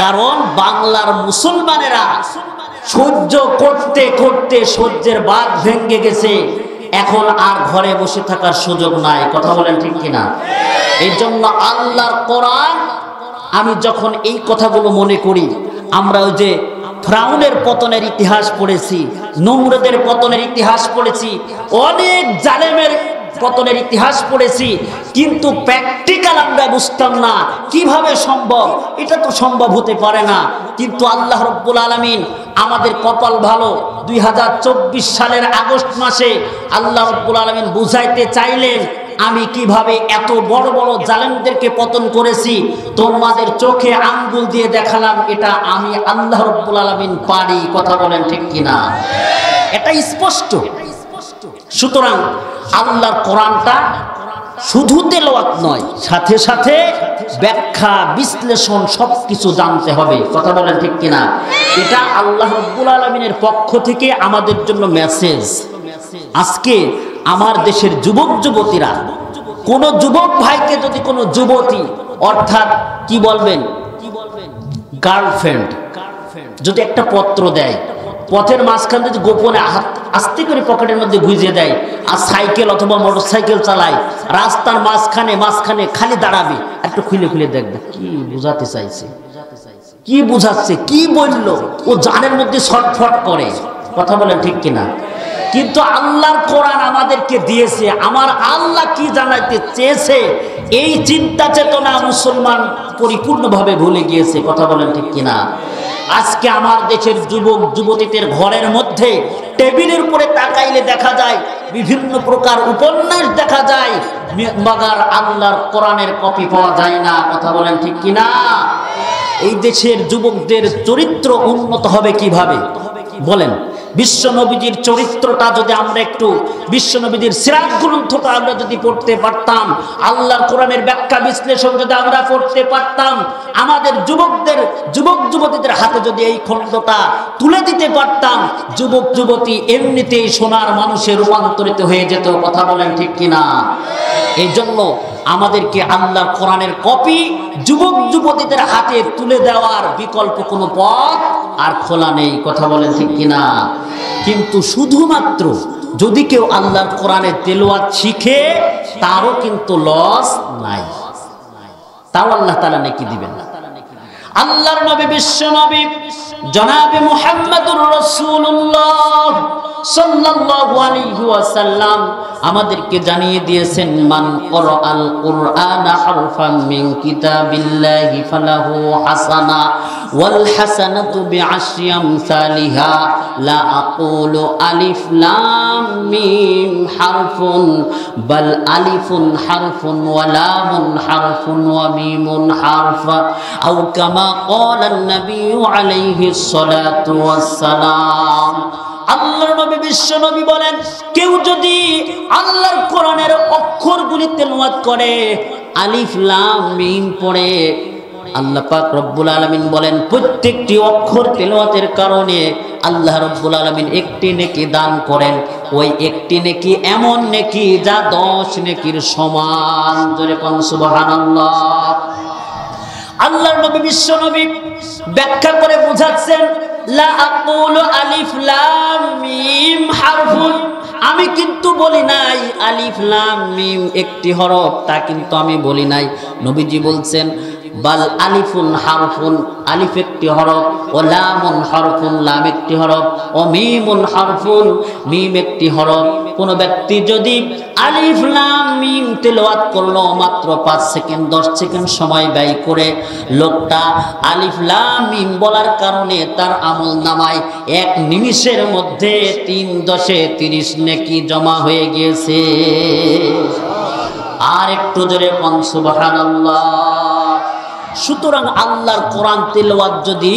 কারণ বাংলার মুসলমানেরা সহ্য করতে করতে সহ্যের বাঁধ ভেঙে গেছে, এখন আর ঘরে বসে থাকার সুযোগ নাই। কথা বলেন ঠিক কিনা? এই জন্য আল্লাহর কোরআন, আমি যখন এই কথাগুলো মনে করি, আমরা ওই যে ফিরআউনের পতনের ইতিহাস পড়েছি, নমরুদের পতনের ইতিহাস পড়েছি, অনেক জালেমের পতনের ইতিহাস পড়েছি, কিন্তু প্র্যাকটিক্যাল আমরা বুঝতাম না কিভাবে সম্ভব, এটা তো সম্ভব হতে পারে না। কিন্তু আল্লাহ রাব্বুল আলামিন আমাদের কপাল ভালো, 2024 সালের আগস্ট মাসে আল্লাহ রাব্বুল আলামিন বুঝাইতে চাইলেন আমি কিভাবে এত বড় বড় জালেমদেরকে পতন করেছি, তোমাদের চোখে আঙ্গুল দিয়ে দেখালাম, এটা আমি আল্লাহ রাব্বুল আলামিন পারি। কথা বলেন ঠিক কিনা? এটা স্পষ্ট। সুতরাং আল্লাহর কোরআনটা শুধু তেলাওয়াত নয়, সাথে সাথে ব্যাখ্যা বিশ্লেষণ সবকিছু জানতে হবে। কথা বলেন ঠিক কিনা? এটা আল্লাহ রাব্বুল আলামিনের পক্ষ থেকে আমাদের জন্য মেসেজ। আজকে আমার দেশের যুবক যুবতীরা, কোন যুবক ভাইকে যদি কোনো যুবতী, অর্থাৎ কি বলবেন, গার্লফ্রেন্ড যদি একটা পত্র দেয়, পথের মাঝখান থেকে গোপনে আস্তে করে পকেটের মধ্যে গুঁজে দেয়, আর সাইকেল অথবা মোটর সাইকেল চালায়, রাস্তার মাঝখানে খালি দাঁড়াবে, একটু খুলে খুলে দেখবে কি বুঝাতে চাইছে, কি বুঝাচ্ছে, কি বললো, ও জানের মধ্যে ছটফট করে। কথা বলেন ঠিক কিনা? কিন্তু আল্লাহর কোরআন আমাদেরকে দিয়েছে, আমার আল্লাহ কি জানাইতে চেয়েছে, এই চিন্তা চেতনা মুসলমান পরিপূর্ণভাবে ভুলে গিয়েছে। কথা বলেন ঠিক কিনা? আজকে আমার দেশের যুবক যুবতীদের ঘরের মধ্যে টেবিলের উপরে তাকাইলে দেখা যায় বিভিন্ন প্রকার উপন্যাস দেখা যায়, মগার আল্লাহর কোরআনের কপি পাওয়া যায় না। কথা বলেন ঠিক কিনা? এই দেশের যুবকদের চরিত্র উন্নত হবে কিভাবে বলেন? বিশ্ব নবীজির চরিত্রটা যদি আমরা একটু, বিশ্ব নবীজির সিরাত গ্রন্থটা আমরা যদি পড়তে পারতাম, আল্লাহর কোরআনের ব্যাখ্যা বিশ্লেষণ যদি আমরা পড়তে পারতাম, আমাদের যুবক যুবতীদের হাতে যদি এই খণ্ডটা তুলে দিতে পারতাম, যুবক যুবতী এমনিতেই সোনার মানুষে রূপান্তরিত হয়ে যেত। কথা বলেন ঠিক কিনা? এই জন্য আমাদেরকে আল্লাহর কোরআনের কপি যুবক যুবতীদের হাতে তুলে দেওয়ার বিকল্প কোনো পথ আর খোলা নেই। কথা বলেন ঠিক কিনা? কিন্তু শুধুমাত্র যদি কেউ আল্লাহর কোরআনের তেলাওয়াত শিখে, তারও কিন্তু লস নাই, তাও আল্লাহ তাআলা নেকি দিবেন। আল্লাহর নবী, বিশ্ব নবী জনাবে মুহাম্মদুর রাসূলুল্লাহ সাল্লাল্লাহু আলাইহি ওয়াসাল্লাম আমাদেরকে জানিয়ে দিয়েছেন, মান ক্বারাআল কুরআনা হারফান মিন কিতাবিল্লাহি ফালাহু হাসানা ওয়াল হাসানাতু বিআশরি আমসালিহা লা আকুলু আলিফ লাম মিম হারফুন বাল আলিফুন হারফুন ওয়া লামুন হারফুন ওয়া মিমুন হারফ আও কামা ক্বালা an-নবী আলাইহিস সালাতু ওয়াস সালাম। আল্লাহর নবী বিশ্ব নবী বলেন, কেউ যদি আল্লাহর কোরআনের অক্ষরগুলি তেলাওয়াত করে, আলিফ লাম মিম পড়ে, আল্লাহ পাক রব্বুল আলামিন বলেন প্রত্যেকটি অক্ষর তেলাওয়াতের কারণে আল্লাহ রব্বুল আলামিন একটি নেকি দান করেন। ওই একটি নেকি এমন নেকি যা 10 নেকির সমান। জোরে কোন সুবহানাল্লাহ। আল্লাহর নবী বিশ্ব নবী ব্যাখ্যা করে বুঝাচ্ছেন, লা আকুলু আলিফ লাম মিম হারফুন, আমি কিন্তু বলি নাই আলিফ লাম মিম একটি হরফ, তা কিন্তু আমি বলি নাই। নবীজি বলছেন বাল আলিফুন হারফুন, আলিফ একটি হরফ, ও লামুন হারফুন, লাম একটি হরফ, ও মিমুন হারফুন, মিম একটি হরফ। কোন ব্যক্তি যদি আলিফ লাম মিম তেলাওয়াত করলো মাত্র 5 সেকেন্ড 10 সেকেন্ড সময় ব্যয় করে, লোকটা আলিফ লাম মিম বলার কারণে তার আমলনামায় 1 নিমিষের মধ্যে 3 10 30 নেকি জমা হয়ে গিয়েছে। আর একটু জোরে কোন সুবহানাল্লাহ। সুতরাং আল্লাহর কোরআন তেলাওয়াত যদি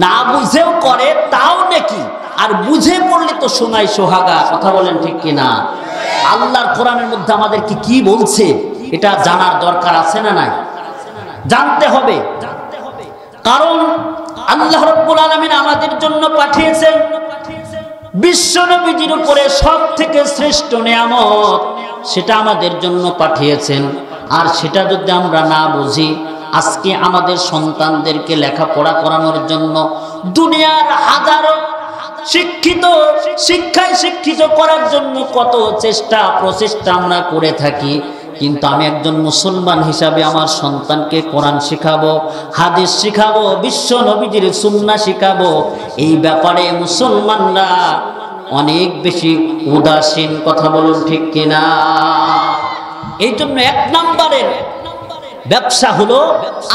না বুঝেও করে তাও নাকি, আর বুঝে পড়লে তো শোনাই সোহাগা। কথা বলেন ঠিক কিনা? আল্লাহর কোরআনের মধ্যে আমাদের কি বলছে এটা জানার দরকার আছে না নাই? জানতে হবে, কারণ আল্লাহ রাব্বুল আলামিন আমাদের জন্য পাঠিয়েছেন বিশ্ব নবীজির উপরে সবথেকে শ্রেষ্ঠ নিয়ামত, সেটা আমাদের জন্য পাঠিয়েছেন। আর সেটা যদি আমরা না বুঝি, আজকে আমাদের সন্তানদেরকে লেখাপড়া করানোর জন্য দুনিয়ার হাজারো শিক্ষায় শিক্ষিত করার জন্য কত চেষ্টা প্রচেষ্টা আমরা করে থাকি, কিন্তু আমি একজন মুসলমান হিসাবে আমার সন্তানকে কোরআন শিখাবো, হাদিস শিখাবো, বিশ্ব নবীজির সুন্নাহ শিখাবো, এই ব্যাপারে মুসলমানরা অনেক বেশি উদাসীন। কথা বলুন ঠিক কিনা? এই জন্য 1 নম্বরের ব্যবসা হলো,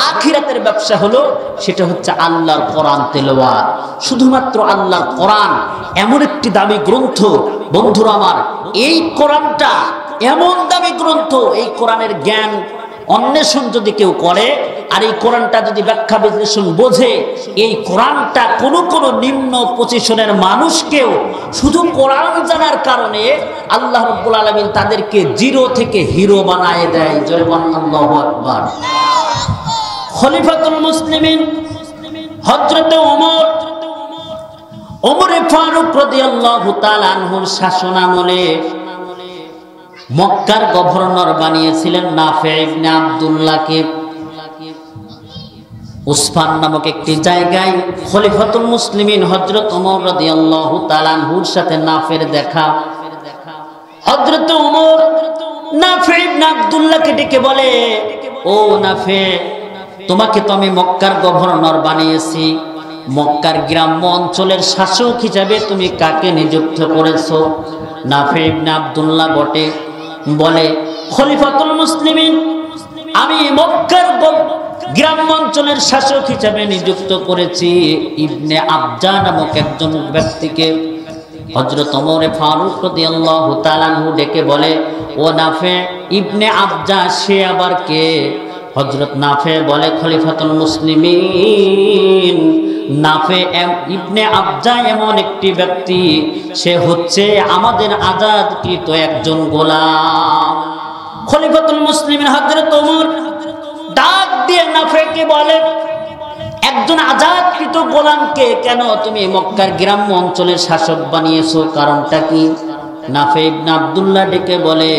আখিরাতের ব্যবসা হলো, সেটা হচ্ছে আল্লাহর কোরআন তেলাওয়াত। শুধুমাত্র আল্লাহর কোরআন এমন একটি দামি গ্রন্থ, বন্ধুরা আমার, এই কোরআনটা এমন দামি গ্রন্থ, এই কোরআনের জ্ঞান অন্বেষণ যদি কেউ করে আর এই কোরআনটা যদি ব্যাখ্যা বিশ্লেষণ বোঝে, এই কোরআনটা কোন নিম্ন পজিশনের মানুষকেও শুধু কোরআন জানার কারণে আল্লাহ রাব্বুল আলামিন তাদেরকে 0 থেকে হিরো বানায় দেয়। জয় বলেন আল্লাহু আকবার। খলিফাতুল মুসলিমিন হযরতে ওমর ফারুক রাদিয়াল্লাহু তাআলা আনহুর শাসনামলে মক্কার গভর্নর বানিয়েছিলেন নাফে ইবনে আব্দুল্লাহকে। উসফান নামক একটি জায়গায় খলিফাতুল মুসলিমিন হযরত ওমর রাদিয়াল্লাহু তাআলা আনহুর সাথে নাফের দেখা। হযরত ওমর নাফে ইবনে আব্দুল্লাহকে ডেকে বলে, ও নাফে, তোমাকে তো আমি মক্কার গভর্নর বানিয়েছি, মক্কার গ্রাম্য অঞ্চলের শাসক হিসেবে তুমি কাকে নিযুক্ত করেছো? নাফে ইবনে আব্দুল্লাহ বলে, খলিফাতুল মুসলিমিন, আমি মক্কার গ্রাম্য অঞ্চলের শাসক হিসেবে নিযুক্ত করেছি ইবনে আবজা নামক একজন ব্যক্তিকে। হযরত ওমর ফারুক রাদিয়াল্লাহু তাআলা আনহু ডেকে বলে, ও নাফে, ইবনে আবজা সে আবার কে? হযরত নাফে বলে, খলিফাতুল মুসলিমিন, নাফে ইবনে আবজা এমন একটি ব্যক্তি, সে হচ্ছে আমাদের আজাদকৃত একজন গোলাম। খলিফাতুল মুসলিমিন হযরত ওমর ডাক দিয়ে নাফেকে বলে, একজন আজাদকৃত গোলামকে কেন তুমি মক্কার গ্রাম্য অঞ্চলের শাসক বানিয়েছো, কারণটা কি? নাফে ইবনে আব্দুল্লাহ ডেকে বলে,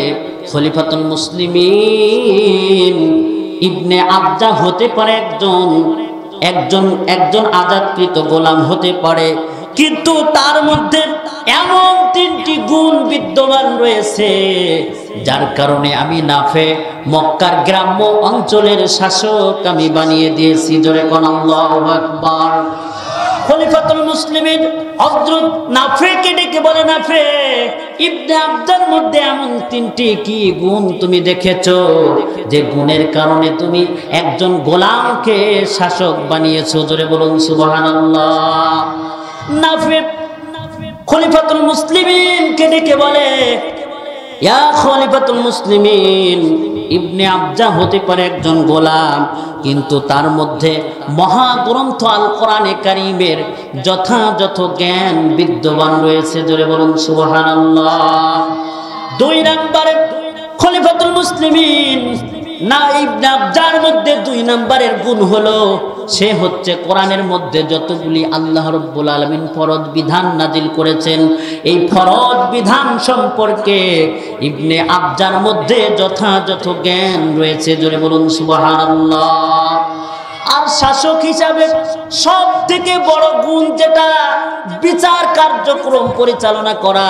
খলিফাতুল মুসলিমিন, ইবনে আবজা হতে পারে একজন আজাদকৃত গোলাম হতে পারে, কিন্তু তার মধ্যে এমন 3টি গুণ বিদ্যমান রয়েছে যার কারণে আমি নাফে মক্কার গ্রাম্য অঞ্চলের শাসক আমি বানিয়ে দিয়েছি। জোরে কোন আল্লাহু আকবার। খলিফাতুল মুসলিমিন হযরত নাফেকে ডেকে বলে, নাফে, ইবনে আবজার মধ্যে এমন তিনটি কি গুণ তুমি দেখেছো যে গুণের কারণে তুমি একজন গোলামকে শাসক বানিয়েছো? জোরে বলুন সুবহানাল্লাহ। নাফে খলিফাতুল মুসলিমিনকে ডেকে বলে, ইয়া খলিফাতুল মুসলিমিন, ইবনে আবজা হতে পারে একজন গোলাম, কিন্তু তার মধ্যে মহাগ্রন্থ আল কোরআনে কারীমের যথাযথ জ্ঞান বিদ্যমান রয়েছে। জোরে বলুন সুবহানাল্লাহ। 2 নম্বরে খলিফাতুল মুসলিমিন না ইবনে আবজার মধ্যে 2 নম্বরের গুণ হলো সে হচ্ছে কোরআনের মধ্যে যতগুলি আল্লাহ রাব্বুল আলামিন ফরজ বিধান নাজিল করেছেন, এই ফরজ বিধান সম্পর্কে ইবনে আবজার মধ্যে যথাযথ জ্ঞান রয়েছে। জোরে বলুন সুবহানাল্লাহ। আর শাসক হিসাবে সব থেকে বড় গুণ যেটা, বিচার কার্যক্রম পরিচালনা করা।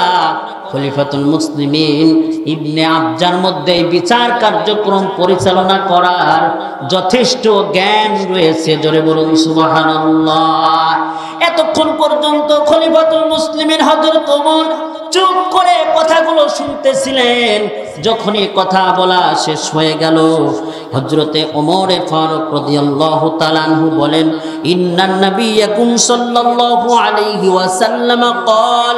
খলিফাতুল মুসলিমিন ইবনে আবজার মধ্যে বিচার কার্যক্রম পরিচালনা করার যথেষ্ট জ্ঞান রয়েছে। জোরে বলুন সুবহানাল্লাহ। এতক্ষণ পর্যন্ত খলিফাতুল মুসলিমিন হযরত ওমর চুপ করে কথাগুলো শুনতেছিলেন। যখনই কথা বলা শেষ হয়ে গেল, হযরতে ওমর ফারুক রাদিয়াল্লাহু তাআলা আনহু বলেন, ইন্নান নাবিয়্যাকুম সাল্লাল্লাহু আলাইহি ওয়াসাল্লাম قال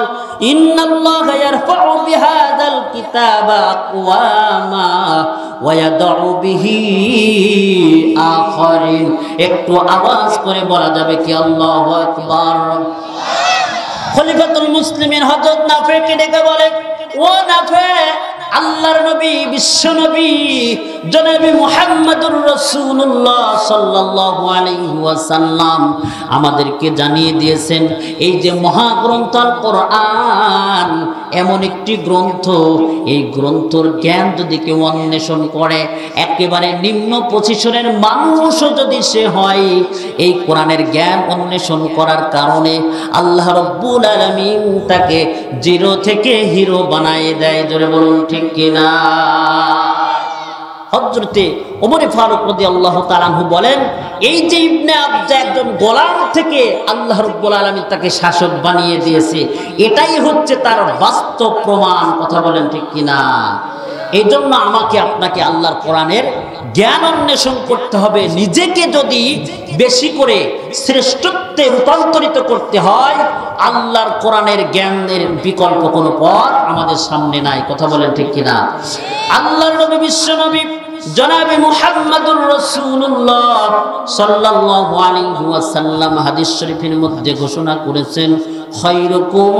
ان الله يرفع بهذا الكتاب اقواما ويضع به آخرين। একটু আওয়াজ করে বলা যাবে কি আল্লাহু আকবার? খলিফাতুল মুসলিমিন হযরত নাফেকে ডেকে বলে, ও নাফে, আল্লাহর নবী, বিশ্ব নবী জনাবে মুহাম্মদুর রাসূলুল্লাহ সাল্লাল্লাহু আলাইহি ওয়াসাল্লাম আমাদেরকে জানিয়ে দিয়েছেন এই যে মহাগ্রন্থ আল কোরআন এমন একটি গ্রন্থ, এই গ্রন্থর জ্ঞান যদি কেউ অন্বেষণ করে, একেবারে নিম্ন পজিশনের মানুষও যদি সে হয়, এই কোরআনের জ্ঞান অন্বেষণ করার কারণে আল্লাহ রাব্বুল আলামিন তাকে জিরো থেকে হিরো বানায় দেয়। জোরে বলুন ঠিক কিনা? হযরতে ওমর ফারুক রাদিয়াল্লাহু তাআলা আনহু বলেন, এই যে ইবনে আবজা একজন গোলাম থেকে আল্লাহ রাব্বুল আলামিন তাকে শাসক বানিয়ে দিয়েছে, এটাই হচ্ছে তার বাস্তব প্রমাণ। কথা বলেন ঠিক কিনা? এই জন্য আমাকে আপনাকে আল্লাহর কোরআনের জ্ঞান অন্বেষণ করতে হবে। নিজেকে যদি বেশি করে শ্রেষ্ঠত্বে রূপান্তরিত করতে হয়, আল্লাহর কোরআনের জ্ঞানের বিকল্প কোনো পথ আমাদের সামনে নাই। কথা বলেন ঠিক কিনা? আল্লাহর নবী, বিশ্ব নবী জনাবে মুহাম্মদুর রাসূলুল্লাহ সাল্লাল্লাহু আলাইহি ওয়াসাল্লাম হাদিস শরীফের মধ্যে ঘোষণা করেছেন, খায়রুকুম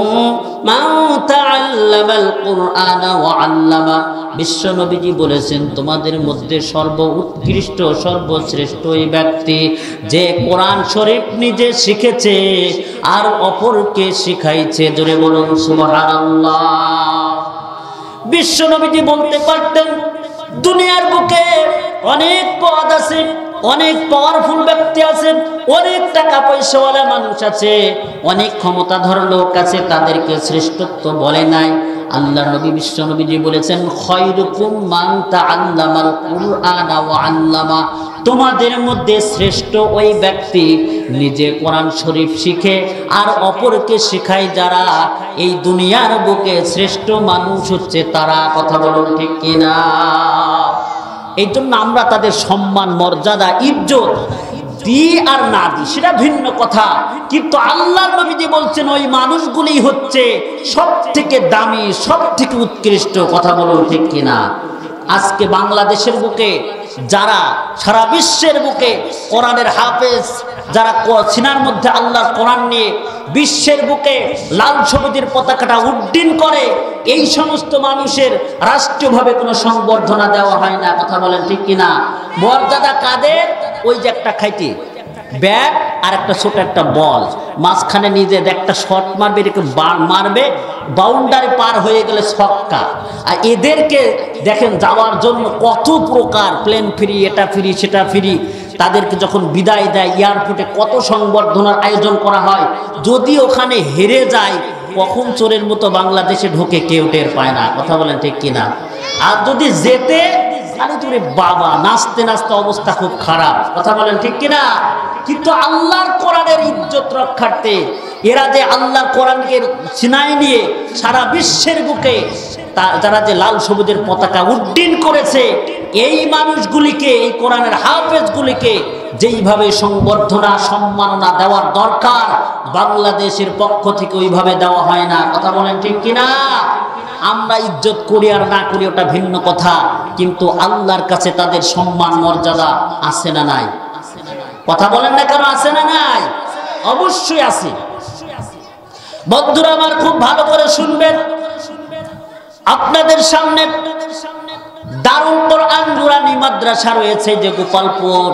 মান তাআল্লামাল কুরআনা ওয়া আল্লামা। বিশ্ব নবীজি বলেছেন, তোমাদের মধ্যে সর্বোৎকৃষ্ট সর্বশ্রেষ্ঠ ওই ব্যক্তি যে কোরআন শরীফ নিজে শিখেছে আর অপরকে শিখাইছে। জোরে বলুন সুবহানাল্লাহ। বিশ্ব নবীজি বলতে পারতেন, দুনিয়ার বুকে অনেক পদ আছে, অনেক পাওয়ারফুল ব্যক্তি আছে, অনেক টাকা পয়সাওয়ালা মানুষ আছে, অনেক ক্ষমতাধর লোক আছে, তাদেরকে শ্রেষ্ঠত্ব বলে নাই। আল্লাহর নবী, বিশ্ব নবীজি বলেছেন, খায়রুকুম মান তাআল্লামাল কুরআনা ওয়া আল্লামা। তোমাদের মধ্যে শ্রেষ্ঠ ওই ব্যক্তি নিজে কোরআন শরীফ শিখে আর অপরকে শেখায় যারা। এই দুনিয়ার বুকে শ্রেষ্ঠ মানুষ হচ্ছে তারা। কথা বলুন ঠিক কিনা? এই জন্য আমরা তাদের সম্মান, মর্যাদা, ইজ্জত দিই আর না দিই সেটা ভিন্ন কথা, কিন্তু আল্লাহর নবীজি বলছেন ওই মানুষগুলি হচ্ছে সব থেকে দামি, সব থেকে উৎকৃষ্ট। কথা বলুন ঠিক কিনা? আজকে বাংলাদেশের বুকে যারা, সারা বিশ্বের বুকে কোরআনের হাফেজ যারা, সিনার মধ্যে আল্লাহর কোরআন নিয়ে বিশ্বের বুকে লাল সবুজের পতাকাটা উড্ডীন করে, এই সমস্ত মানুষের রাষ্ট্রীয়ভাবে কোনো সংবর্ধনা দেওয়া হয় না। কথা বলেন ঠিক কিনা? মর্যাদা কাদের? ওই যে একটা খাইতে ব্যাট আর একটা ছোট একটা বল, মাঝখানে নিজে একটা শট মারবে, এটাকে মারবে, বাউন্ডারি পার হয়ে গেলে ছক্কা। আর এদেরকে দেখেন যাওয়ার জন্য কত প্রকার, প্লেন ফ্রি, এটা ফ্রি, সেটা ফ্রি। তাদেরকে যখন বিদায় দেয় এয়ারপোর্টে কত সংবর্ধনার আয়োজন করা হয়। যদি ওখানে হেরে যায়, কখন চোরের মতো বাংলাদেশে ঢোকে কেউ টের পায় না। কথা বলেন ঠিক কিনা? আর যদি যেতে, আরে তোরে বাবা, নাচতে নাচতে অবস্থা খুব খারাপ। কথা বলেন ঠিক কিনা? কিন্তু আল্লাহর কোরআনের ইজ্জত রক্ষার্থে এরা যে আল্লাহর কোরআনকে সিনায় নিয়ে সারা বিশ্বের বুকে যারা যে লাল সবুজের পতাকা উড্ডীন করেছে, এই মানুষগুলিকে, এই কোরআনের হাফেজগুলিকে যেইভাবে সংবর্ধনা সম্মাননা দেওয়ার দরকার বাংলাদেশের পক্ষ থেকে ওইভাবে দেওয়া হয় না। কথা বলেন ঠিক কিনা? আমরা ইজ্জত করি আর না করি ওটা ভিন্ন কথা, কিন্তু আল্লাহর কাছে তাদের সম্মান মর্যাদা আছে না নাই? কথা বলেন না কেন? আছে না নাই? অবশ্যই আছে। বন্ধুরা আমার খুব ভালো করে শুনবেন, আপনাদের সামনে দারুল কোরআন নুরানি মাদ্রাসা রয়েছে যে গোপালপুর,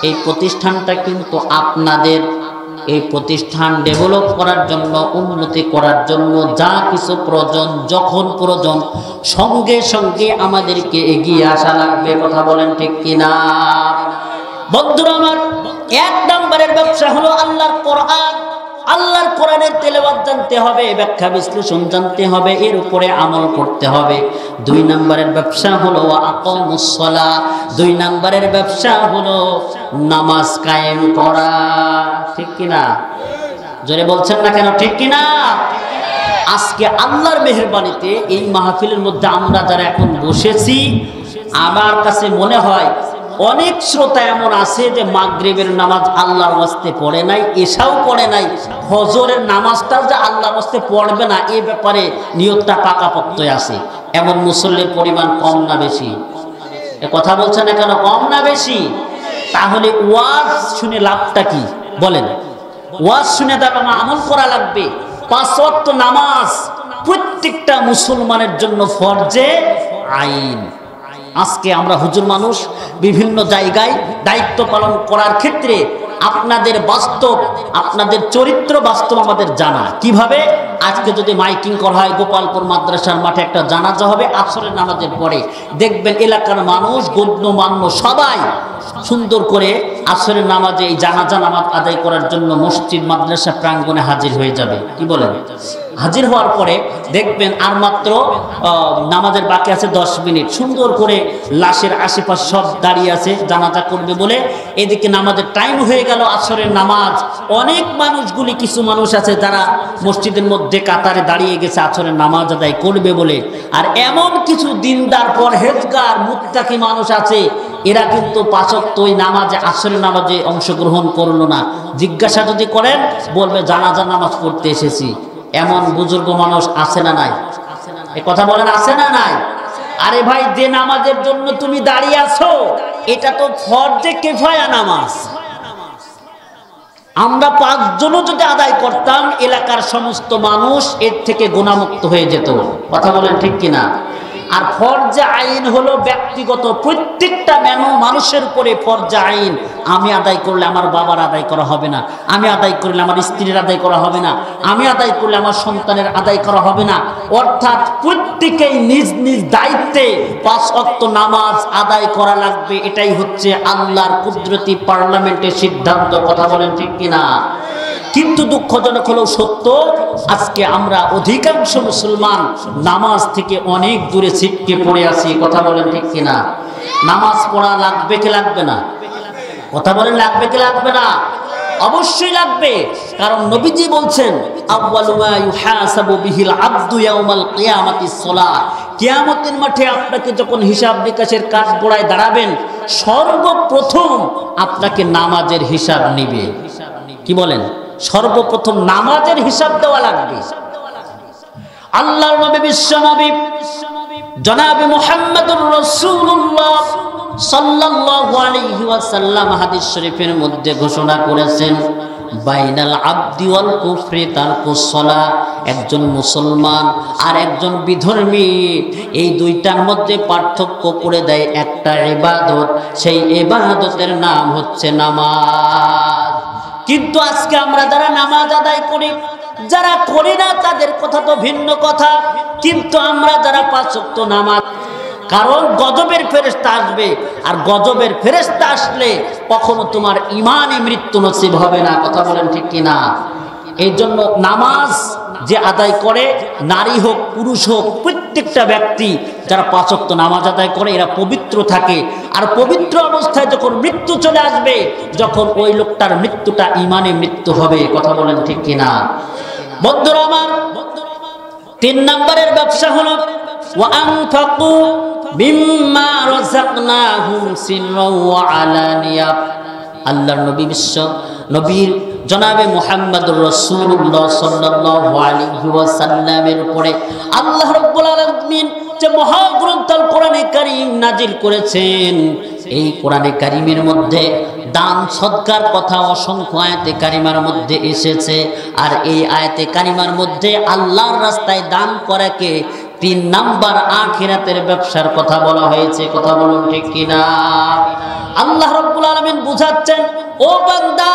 এই প্রতিষ্ঠানটা কিন্তু আপনাদের এই প্রতিষ্ঠান ডেভেলপ করার জন্য, উন্নতি করার জন্য যা কিছু প্রয়োজন, যখন প্রয়োজন সঙ্গে সঙ্গে আমাদেরকে এগিয়ে আসা লাগবে। কথা বলেন ঠিক কিনা? বন্ধুরা আমার, 1 নম্বরের ব্যবসা হলো আল্লাহর কোরআন। আল্লাহর কোরআনের তেলাওয়াত জানতে হবে, ব্যাখ্যা বিশ্লেষণ জানতে হবে, এর উপরে আমল করতে হবে। 2 নম্বরের ব্যবসা হলো আকামুস সালাহ। 2 নম্বরের ব্যবসা হলো নামাজ কায়েম করা। ঠিক কিনা? জোরে বলছেন না কেন? ঠিক কিনা? আজকে আল্লাহর মেহেরবানিতে এই মাহফিলের মধ্যে আমরা যারা এখন বসেছি, আমার কাছে মনে হয় অনেক শ্রোতা এমন আছে যে মাগরিবের নামাজ আল্লাহর ওয়াস্তে পড়ে নাই, এশাও পড়ে নাই, ফজরের নামাজটাও যে আল্লাহর ওয়াস্তে পড়বে না এই ব্যাপারে নিয়তটা পাকাপোক্তই আছে। এমন মুসল্লির পরিমাণ কম না বেশি? এ কথা বলছেন না কেন? কম না বেশি? তাহলে ওয়াজ শুনে লাভটা কি বলেন? ওয়াজ শুনে তার আমল করা লাগবে। 5 ওয়াক্ত নামাজ প্রত্যেকটা মুসলমানের জন্য ফরজে আইন। আজকে আমরা হুজুর মানুষ বিভিন্ন জায়গায় দায়িত্ব পালন করার ক্ষেত্রে আপনাদের বাস্তব, আপনাদের চরিত্র বাস্তব আমাদের জানা। কিভাবে? আজকে যদি মাইকিং করা হয় গোপালপুর মাদ্রাসার মাঠে একটা জানাজা হবে আসরের নামাজের পরে, দেখবেন এলাকার মানুষ গণ্যমান্য সবাই সুন্দর করে আসরের নামাজে এই জানাজা নামাজ আদায় করার জন্য মসজিদ মাদ্রাসা প্রাঙ্গণে হাজির হয়ে যাবে। কি বলেন? হাজির হওয়ার পরে দেখবেন আর মাত্র নামাজের বাকি আছে 10 মিনিট, সুন্দর করে লাশের আশেপাশ সব দাঁড়িয়ে আছে জানাজা করবে বলে। এদিকে নামাজের টাইম হয়ে গেল, আসরের নামাজ। অনেক মানুষগুলি, কিছু মানুষ আছে যারা মসজিদের মধ্যে কাতারে দাঁড়িয়ে গেছে আসরের নামাজ আদায় করবে বলে। আর এমন কিছু দিনদার পরহেজগার মুত্তাকি মানুষ আছে, এরা কিন্তু 5 ওয়াক্ত ওই নামাজে, আসরের নামাজে অংশগ্রহণ করলো না। জিজ্ঞাসা যদি করেন বলবে জানাজা নামাজ পড়তে এসেছি। এমন বুজুর্গ মানুষ আছে না নাই? এ কথা বলেন, আছে না নাই? আরে ভাই, যে নামাজের জন্য তুমি দাঁড়িয়ে আছো এটা তো ফরজে কিফায়া নামাজ। আমরা 5 জনও যদি আদায় করতাম এলাকার সমস্ত মানুষ এর থেকে গুনাহমুক্ত হয়ে যেত। কথা বলেন ঠিক কিনা? আর ফরজে আইন হলো ব্যক্তিগত, প্রত্যেকটা মানুষের উপরে ফরজে আইন। আমি আদায় করলে আমার বাবার আদায় করা হবে না, আমি আদায় করলে আমার স্ত্রীর আদায় করা হবে না, আমি আদায় করলে আমার সন্তানের আদায় করা হবে না। অর্থাৎ প্রত্যেকেই নিজ নিজ দায়িত্বে 5 ওয়াক্ত নামাজ আদায় করা লাগবে। এটাই হচ্ছে আল্লাহর কুদরতি পার্লামেন্টের সিদ্ধান্ত। কথা বলেন ঠিক কিনা? কিন্তু দুঃখজনক হলেও সত্য, আজকে আমরা অধিকাংশ মুসলমান নামাজ থেকে অনেক দূরে ছিটকে পড়ে আছি। কথা বলেন ঠিক কিনা? নামাজ পড়া লাগবে কি লাগবে না? কথা বলেন, লাগবে কি লাগবে না? অবশ্যই লাগবে। কারণ নবীজি বলছেন, আউয়ালু মা ইউহাসাবু বিহিল আবদু ইয়াউমাল কিয়ামাতিস সালাহ। কিয়ামতের মাঠে আপনাকে যখন হিসাব নিকাশের কাজ গোড়ায় দাঁড়াবেন, সর্বপ্রথম আপনাকে নামাজের হিসাব নিবে। কি বলেন? সর্বপ্রথম নামাজের হিসাব দেওয়া লাগবে। আল্লাহর নবী, বিশ্ব নবী জনাবে মুহাম্মদুর রাসূলুল্লাহ সাল্লাল্লাহু আলাইহি ওয়াসাল্লাম হাদিস শরীফের মধ্যে ঘোষণা করেছেন, বাইনাল আবদি ওয়াল কুফরি তারকুস সালাহ। একজন মুসলমান আর একজন বিধর্মী, এই দুইটার মধ্যে পার্থক্য করে দেয় একটা ইবাদত, সেই ইবাদতের নাম হচ্ছে নামাজ। কিন্তু আজকে আমরা যারা নামাজ আদায় করি, যারা করি না তাদের কথা তো ভিন্ন কথা, কিন্তু আমরা যারা 5 ওয়াক্ত নামাজ, কারণ গজবের ফেরেশতা আসবে, আর গজবের ফেরেশতা আসলে কখনো তোমার ঈমানে মৃত্যু নসিব হবে না। কথা বলেন ঠিক কিনা? এই জন্য নামাজ যে আদায় করে, নারী হোক পুরুষ হোক, প্রত্যেকটা ব্যক্তি যারা 5 ওয়াক্ত নামাজ আদায় করে এরা পবিত্র থাকে। আর পবিত্র অবস্থায় যখন মৃত্যু চলে আসবে, যখন ওই লোকটার মৃত্যুটা ঈমানে মৃত্যু হবে। কথা বলেন ঠিক কিনা? বন্ধুরা আমার, 3 নম্বরের ব্যবসা হলো ওয়া আনফাকু মিম্মা রাযাকনাহুম সিররাও ওয়া আলানিয়া। আল্লাহর নবী নবীর জনাবে মুহাম্মদুর রাসূলুল্লাহ সাল্লাল্লাহু আলাইহি ওয়াসাল্লামের উপরে আল্লাহ রাব্বুল আলামিন যে মহাগ্রন্থ আল কোরআনে কারীম নাজিল করেছেন, এই কোরআনে কারীমের মধ্যে দান সদকার কথা অসংখ্য আয়াতে কারিমার মধ্যে এসেছে। আর এই আয়াতে কারিমার মধ্যে আল্লাহর রাস্তায় দান করাকে 3 নাম্বার আখিরাতের ব্যবসার কথা বলা হয়েছে। কথা বলুন ঠিক কিনা? আল্লাহ রাব্বুল আলামিন বুঝাচ্ছেন, ও বান্দা,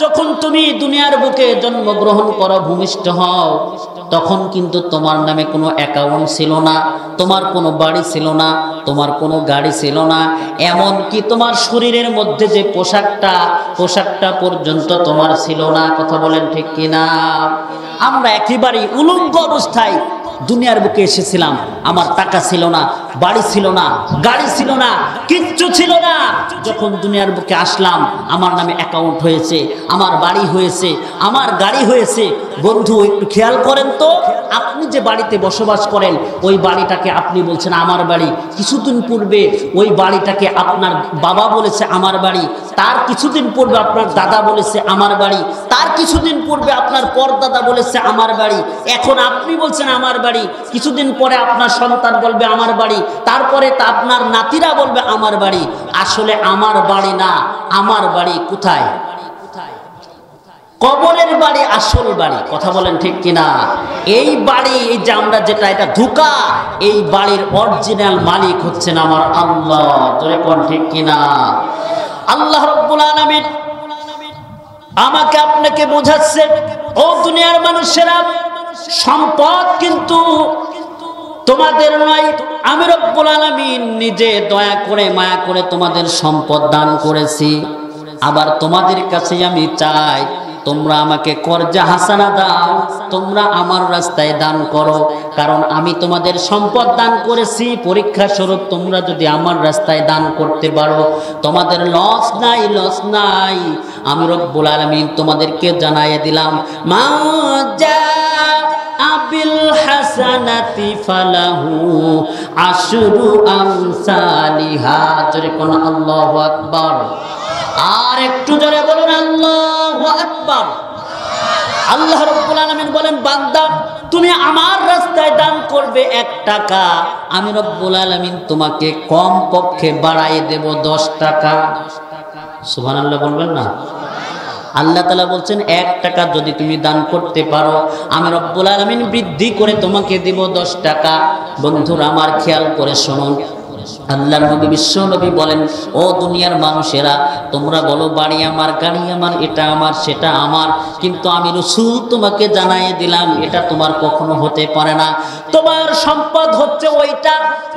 যখন তুমি দুনিয়ার বুকে জন্মগ্রহণ করো, ভূমিষ্ঠ হও, তখন কিন্তু তোমার নামে কোনো অ্যাকাউন্ট ছিল না, তোমার কোনো বাড়ি ছিল না, তোমার কোনো গাড়ি ছিল না, এমন কি তোমার শরীরের মধ্যে যে পোশাকটা পর্যন্ত তোমার ছিল না। কথা বলেন ঠিক কিনা? আমরা একেবারেই উলঙ্গ অবস্থায় দুনিয়ার বুকে এসেছিলাম। আমার টাকা ছিল না, বাড়ি ছিল না, গাড়ি ছিল না, কিচ্ছু ছিল না। যখন দুনিয়ার বুকে আসলাম, আমার নামে অ্যাকাউন্ট হয়েছে, আমার বাড়ি হয়েছে, আমার গাড়ি হয়েছে। বন্ধু, একটু খেয়াল করেন তো, আপনি যে বাড়িতে বসবাস করেন ওই বাড়িটাকে আপনি বলছেন আমার বাড়ি। কিছুদিন পূর্বে ওই বাড়িটাকে আপনার বাবা বলেছে আমার বাড়ি, তার কিছুদিন পূর্বে আপনার দাদা বলেছে আমার বাড়ি, তার কিছুদিন পূর্বে আপনার পরদাদা বলেছে আমার বাড়ি, এখন আপনি বলছেন আমার বাড়ি। কিছুদিন পরে আপনার সন্তান বলবে আমার বাড়ি, তারপরে তা আপনার নাতিরা বলবে আমার বাড়ি। আসলে আমার বাড়ি না, আমার বাড়ি কোথায়? কবরের বাড়ি আসল বাড়ি। কথা বলেন ঠিক কিনা? এই বাড়ি, এই যে আমরা যেটা, এটা ধোঁকা। এই বাড়ির অরিজিনাল মালিক হচ্ছেন আমার আল্লাহ। তোরে কোন ঠিক কিনা? আল্লাহ রাব্বুল আলামিন আমাকে আপনাকে বোঝাচ্ছেন, ও দুনিয়ার মানুষেরা, সম্পদ কিন্তু তোমাদের নয়, আমি রব্বুল আলামিন নিজে দয়া করে মায়া করে তোমাদের সম্পদ দান করেছি। আবার তোমাদের কাছে আমি চাই তোমরা আমাকে কর্জা হাসানা দাও, তোমরা আমার রাস্তায় দান করো। কারণ আমি তোমাদের সম্পদ দান করেছি পরীক্ষা স্বরূপ। তোমরা যদি আমার রাস্তায় দান করতে পারো, তোমাদের লস নাই। আমি রব্বুল আলামিন তোমাদেরকে জানাইয়ে দিলাম, মা জা আবিল হাসানাতি ফালাহু আশরু আমসালিহা। জোরে কোন আল্লাহু আকবার। আর একটু জোরে বলুন আল্লাহু আকবার। আল্লাহ রাব্বুল আলামিন বলেন, বান্দা, তুমি আমার রাস্তায় দান করবে 1 টাকা, আমি রব্বুল আলামিন তোমাকে কম পক্ষে বাড়াই দেব 10 টাকা। সুবহানাল্লাহ বলবেন না? আল্লাহ তাআলা বলছেন 1 টাকা যদি তুমি দান করতে পারো, আমি রব্বুল আলামিন বৃদ্ধি করে তোমাকে দেব 10 টাকা। বন্ধুরা আমার, খেয়াল করে শুনুন, আল্লাহর নবী বিশ্ব নবী বলেন, ও দুনিয়ার মানুষেরা, তোমরা বলো বাড়ি আমার, গাড়ি আমার, এটা আমার, সেটা আমার, কিন্তু আমি রাসূল তোমাকে জানাইয়ে দিলাম এটা তোমার কখনো হতে পারে না। তোমার সম্পদ হচ্ছে ওইটা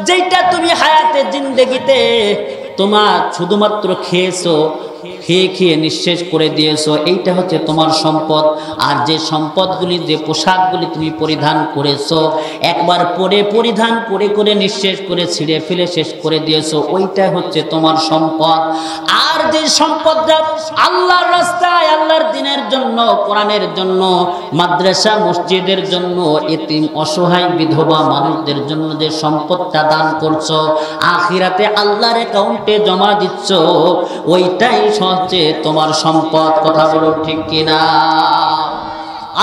যেটা তুমি হায়াতে জিন্দেগিতে তোমার শুধুমাত্র খেয়েছো, খেয়ে নিঃশেষ করে দিয়েছো, এইটা হচ্ছে তোমার সম্পদ। আর যে সম্পদগুলি, যে পোশাকগুলি তুমি পরিধান করেছো, একবার পরিধান করে নিঃশেষ করে ছিঁড়ে ফেলে শেষ করে দিয়েছো, ওইটা হচ্ছে তোমার সম্পদ। আর যে সম্পদটা আল্লাহর রাস্তায়, আল্লাহর দ্বীনের জন্য, কোরআনের জন্য, মাদ্রাসা মসজিদের জন্য, এতিম অসহায় বিধবা মানুষদের জন্য যে সম্পদটা দান করছো, আখিরাতে আল্লাহর অ্যাকাউন্টে জমা দিচ্ছ, ওইটাই হচ্ছে তোমার সম্পদ। কথা বলো ঠিক কিনা?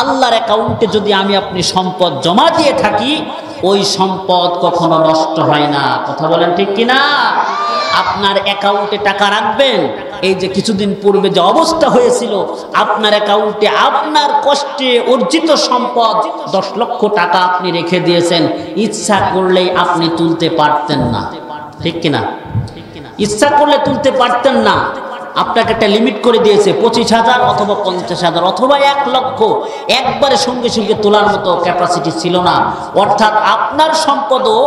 আল্লাহর অ্যাকাউন্টে যদি আমি আপনি সম্পদ জমা দিয়ে থাকি, ওই সম্পদ কখনো নষ্ট হয় না। কথা বলেন ঠিক কিনা? আপনার অ্যাকাউন্টে টাকা রাখবেন, এই যে কিছুদিন পূর্বে যে অবস্থা হয়েছিল, আপনার অ্যাকাউন্টে আপনার কষ্টে অর্জিত সম্পদ 10 লক্ষ টাকা আপনি রেখে দিয়েছেন, ইচ্ছা করলেই আপনি তুলতে পারতেন না। ঠিক কিনা? ইচ্ছা করলে তুলতে পারতেন না। আপনাকে একটা লিমিট করে দিয়েছে 25,000 অথবা 50,000 অথবা 1 লক্ষ, একবারে সঙ্গে সঙ্গে তোলার মতো ক্যাপাসিটি ছিল না। অর্থাৎ আপনার সম্পদও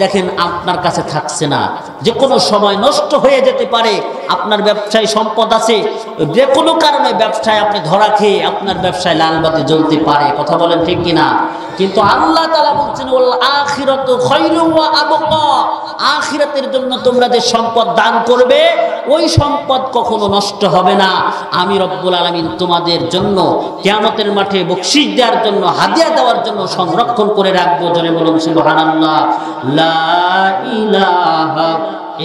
দেখেন আপনার কাছে থাকছে না, যে কোনো সময় নষ্ট হয়ে যেতে পারে। আপনার ব্যবসায় সম্পদ আছে, যে কোনো কারণে ব্যবসায় আপনি ধরা খেয়ে আপনার ব্যবসায় লাল বাতি জ্বলতে পারে, কথা বলেন ঠিক কিনা? কিন্তু আল্লাহ তাআলা বলছেন ওয়াল আখিরাতু খায়রুম ওয়া আবকা, আখিরাতের জন্য তোমরা যে সম্পদ দান করবে ওই সম্পদ কখনো নষ্ট হবে না। আমি রব্বুল আলামিন তোমাদের জন্য কিয়ামতের মাঠে বকশিশ দেওয়ার জন্য, হাদিয়া দেওয়ার জন্য সংরক্ষণ করে রাখবো। জোরে বলুন সুবহানাল্লাহ। লা ইলাহা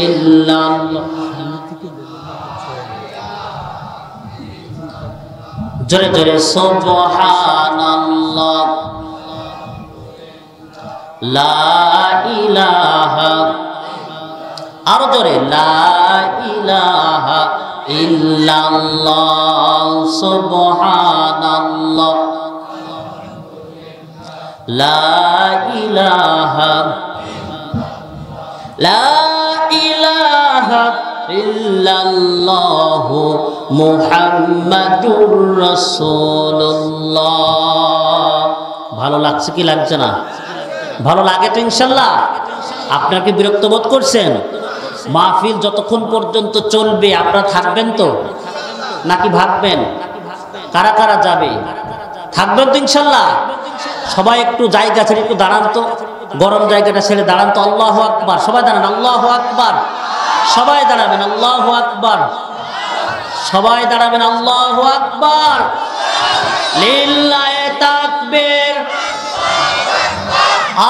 ইল্লাল্লাহ। জোরে জোরে সুবহানাল্লাহ। লা ইলাহা, আরো জোরে লা ইলাহা ইল্লাল্লাহ সুবহানাল্লাহ। লা ইলাহা, লা ইলাহা ইল্লাল্লাহ মুহাম্মাদুর রাসূলুল্লাহ। ভালো লাগছে কি লাগছে না? ভালো লাগে তো ইনশাল্লাহ। আপনারা কি বিরক্ত বোধ করছেন? মাহফিল যতক্ষণ পর্যন্ত চলবে আপনারা থাকবেন তো নাকি ভাগবেন? কারা কারা যাবে? থাকবেন তো ইনশাল্লাহ? সবাই একটু জায়গা ছেড়ে একটু দাঁড়ান তো, গরম জায়গাটা ছেড়ে দাঁড়ান তো। আল্লাহু আকবার, সবাই দাঁড়ান। আল্লাহু আকবার, সবাই দাঁড়াবেন। আল্লাহু আকবার, সবাই দাঁড়াবেন। আল্লাহু আকবার, লিল্লাহি তাকবীর।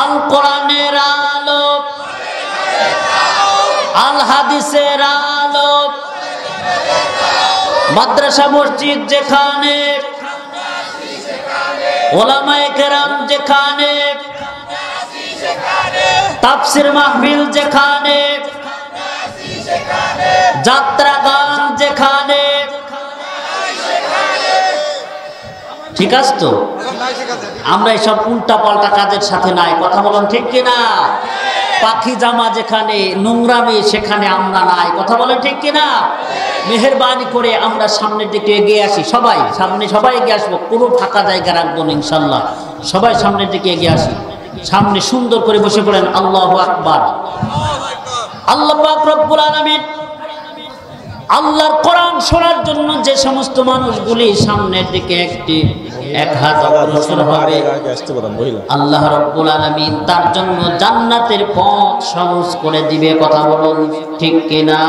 আল কোরআনের আলো, আল হাদিসের আলো, মাদ্রাসা মসজিদ যেখানে, ওলামায়ে কেরাম যেখানে, তাফসীর মাহফিল যেখানে, যাত্রা গান যেখানে, ঠিক আছে তো? আমরা এসব উল্টা পাল্টা কাজের সাথে নাই, কথা বলেন ঠিক কিনা? পাখি জামা যেখানে, নোংরামি সেখানে আমরা নাই, কথা বলেন ঠিক কিনা? মেহেরবানি করে আমরা সামনের দিকে এগিয়ে আসি। সবাই সামনে, সবাই এগিয়ে আসবো, কোনো ফাঁকা জায়গা রাখবো না ইনশাল্লাহ। সবাই সামনের দিকে এগিয়ে আসি, সামনে সুন্দর করে বসে পড়েন। আল্লাহু আকবার। আল্লাহ পাক রব্বুল আলামিন আল্লাহর কোরআন শোনার জন্য যে সমস্ত মানুষগুলি সামনের দিকে এক হাত অগ্রসর হবে, আল্লাহ রাব্বুল আলামিন তার জন্য জান্নাতের পথ সহজ করে দিবে, কথা বলুন ঠিক কিনা?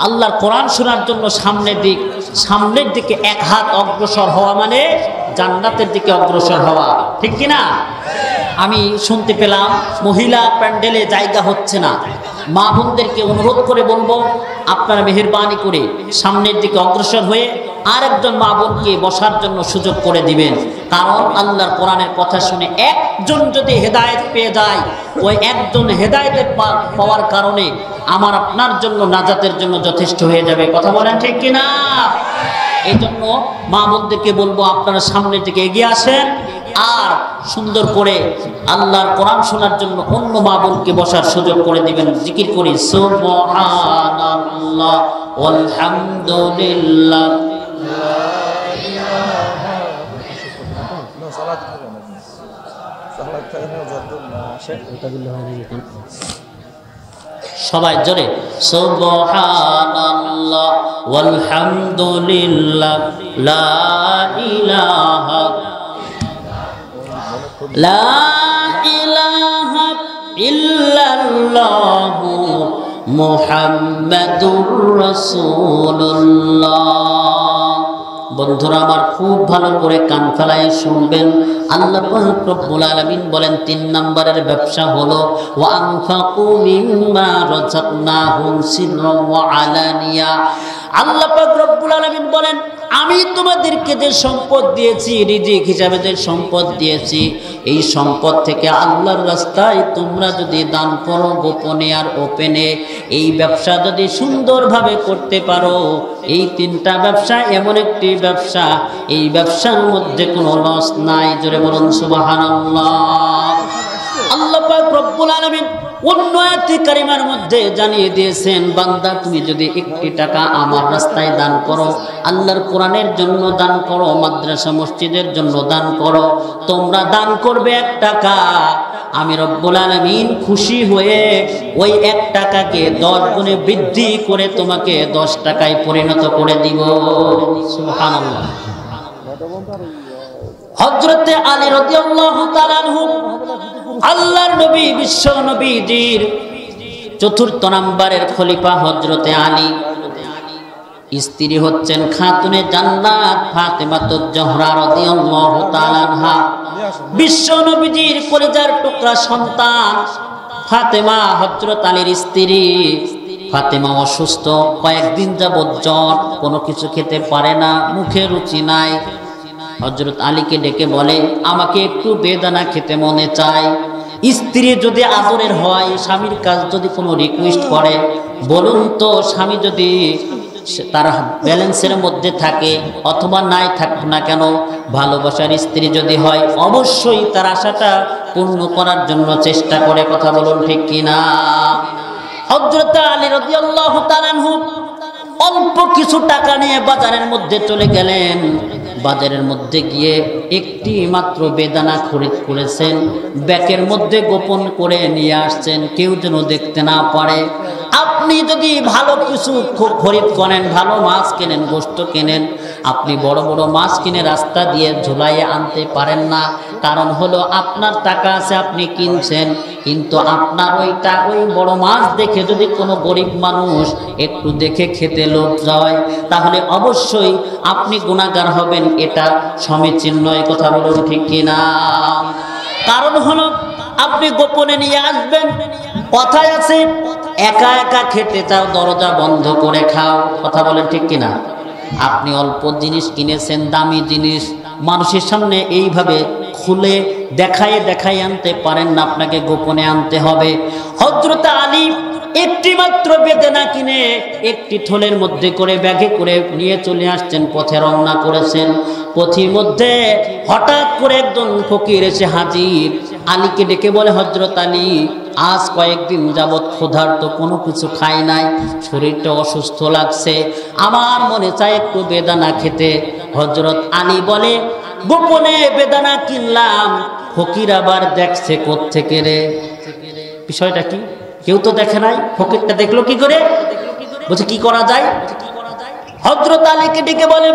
আল্লাহর কোরআন শোনার জন্য সামনের দিকে এক হাত অগ্রসর হওয়া মানে জান্নাতের দিকে অগ্রসর হওয়া, ঠিক কিনা? আমি শুনতে পেলাম মহিলা প্যান্ডেলে জায়গা হচ্ছে না। মা বোনদেরকে অনুরোধ করে বলবো আপনারা মেহেরবানি করে সামনের দিকে অগ্রসর হয়ে আরেকজন মা বোনকে বসার জন্য সুযোগ করে দিবেন। কারণ আল্লাহর কোরআনের কথা শুনে একজন যদি হেদায়েত পেয়ে যায়, ওই একজন হেদায়েতের পাওয়ার কারণে আমার আপনার জন্য নাজাতের জন্য যথেষ্ট হয়ে যাবে, কথা বলেন ঠিক কিনা? এই জন্য মা বোনদেরকে বলবো আপনারা সামনের দিকে এগিয়ে আসেন আর সুন্দর করে আল্লাহর কোরআন শোনার জন্য অন্য মা বোনকে বসার সুযোগ করে দিবেন। জিকির করি সুবহানাল্লাহ ওয়ালহামদুলিল্লাহ। সবাই জোরে সুবহানাল্লাহ ওয়ালহামদুলিল্লাহ লা ইলাহা, লা ইলাহা ইল্লাল্লাহু মুহাম্মাদুর রাসূলুল্লাহ। বন্ধুরা আমার খুব ভালো করে কান ফেলায় শুনবেন। আল্লাহ পাক রব্বুল আলামিন বলেন ৩ নম্বরের ব্যবসা হলো ওয়া আনফাকু মিম্মা রাযাকনাহুম সিররান ওয়া আলানিয়া। আল্লাহ পাক রব্বুল আলামিন বলেন আমি তোমাদেরকে যে সম্পদ দিয়েছি, রিজিক হিসাবে যে সম্পদ দিয়েছি, এই সম্পদ থেকে আল্লাহর রাস্তায় তোমরা যদি দান করো গোপনে আর ওপেনে, এই ব্যবসা যদি সুন্দরভাবে করতে পারো, এই 3টা ব্যবসা এমন একটি ব্যবসা, এই ব্যবসার মধ্যে কোনো লস নাই। জোরে বলুন সুবহানাল্লাহ। আল্লাহ পাক রব্বুল আলামিন অন্য আয়াতে কারিমার মধ্যে জানিয়ে দিয়েছেন বান্দা তুমি যদি 1টি টাকা আমার রাস্তায় দান করো, আল্লাহর কোরআনের জন্য দান করো, মাদ্রাসা মসজিদের জন্য দান করো, তোমরা দান করবে 1 টাকা, আমি রব্বুল আলামিন খুশি হয়ে ওই 1 টাকাকে 10 গুণে বৃদ্ধি করে তোমাকে 10 টাকায় পরিণত করে দিব। সুবহানাল্লাহ। হযরতে আলী রাদিয়াল্লাহু তাআলা আনহু আল্লাহর নবী বিশ্ব নবীজির 4র্থ নাম্বারের খলিফা হযরতে আলী, স্ত্রী হচ্ছেন খাতুনে জান্নাত ফাতেমাতুজ জোহরা রাদিয়াল্লাহু তাআলা আনহা। বিশ্ব নবীজির কলিজার টুকরা সন্তান ফাতেমা হযরত আলীর স্ত্রী। ফাতেমা অসুস্থ, কয়েকদিন যাবত জ্বর, কোনো কিছু খেতে পারে না, মুখে রুচি নাই। হযরত আলীকে ডেকে বলে, আমাকে একটু বেদানা খেতে মনে চায়। স্ত্রী যদি আদরের হয়, স্বামীর কাজ যদি কোনো রিকোয়েস্ট করে, বলুন তো স্বামী যদি তার ব্যালেন্সের মধ্যে থাকে অথবা নাই থাকুক না কেন, ভালোবাসার স্ত্রী যদি হয় অবশ্যই তার আশাটা পূর্ণ করার জন্য চেষ্টা করে। কথা বলুন ঠিক কিনা? হযরত আলী রাদিয়াল্লাহু তাআলা আনহু অল্প কিছু টাকা নিয়ে বাজারের মধ্যে চলে গেলেন। বাজারের মধ্যে গিয়ে একটি মাত্র বেদানা খরিদ করেছেন, ব্যাগের মধ্যে গোপন করে নিয়ে আসছেন, কেউ যেন দেখতে না পারে। আপনি যদি ভালো কিছু খরিদ করেন, ভালো মাছ কেনেন, গোশত কেনেন, আপনি বড় বড় মাছ কিনে রাস্তা দিয়ে ঝুলাইয়ে আনতে পারেন না। কারণ হলো আপনার টাকা আছে, আপনি কিনছেন, কিন্তু আপনার ওই বড় মাছ দেখে যদি কোনো গরিব মানুষ একটু দেখে খেতে লোভ যায়, তাহলে অবশ্যই আপনি গুনাহগার হবেন। এটা সমীচীন নয়। কথা বলুন ঠিক কিনা? কারণ হলো আপনি গোপনে নিয়ে আসবেন। কথায় আছে, একা একা খেতে চাও দরজা বন্ধ করে খাও। কথা বলেন ঠিক কিনা? আপনি অল্প জিনিস কিনেছেন, দামি জিনিস, মানুষের সামনে এইভাবে খুলে দেখায় আনতে পারেন না, আপনাকে গোপনে আনতে হবে। হযরত আলী একটি মাত্র বেদানা কিনে একটি থলের মধ্যে করে ব্যাগে করে নিয়ে চলে আসছেন, পথে রওনা করেছেন। পথির মধ্যে হঠাৎ করে একজন ফকির এসে হাজির। আলীকে ডেকে বলে, হযরত আলী, আজ কয়েকদিন যাবৎ ক্ষুধার্ত, কোনো কিছু খাই নাই, শরীরটা অসুস্থ লাগছে, আমার মনে চায় একটু বেদানা খেতে। হযরত আলী বলে, গোপনে বেদানা কিনলাম, ফকির আবার দেখছে কোত্থেকে রে? বিষয়টা কি? কেউ তো দেখে নাই, ফকিরটা দেখলো কি করে? বলছে কি করা যায়? হযরত আলীকে ডেকে বলে,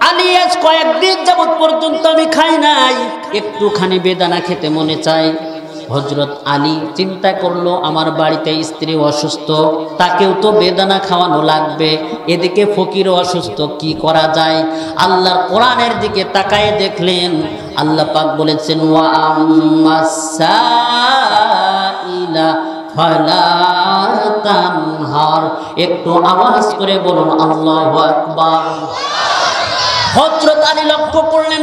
আলী, আজ কয়েকদিন যাবত পর্যন্ত আমি খাই নাই, একটুখানি বেদানা খেতে মনে চাই। হযরত আলী চিন্তা করলো, আমার বাড়িতে স্ত্রী অসুস্থ, তাকেও তো বেদানা খাওয়ানো লাগবে, এদিকে ফকিরও অসুস্থ, কি করা যায়? আল্লাহর কোরআনের দিকে তাকায় দেখলেন, আল্লাহ পাক বলেছেন, ওয়া আম্মাস সাইলা ফালা তানহার। একটু আওয়াজ করে বলুন আল্লাহু আকবার। হযরত আলী লক্ষ্য করলেন,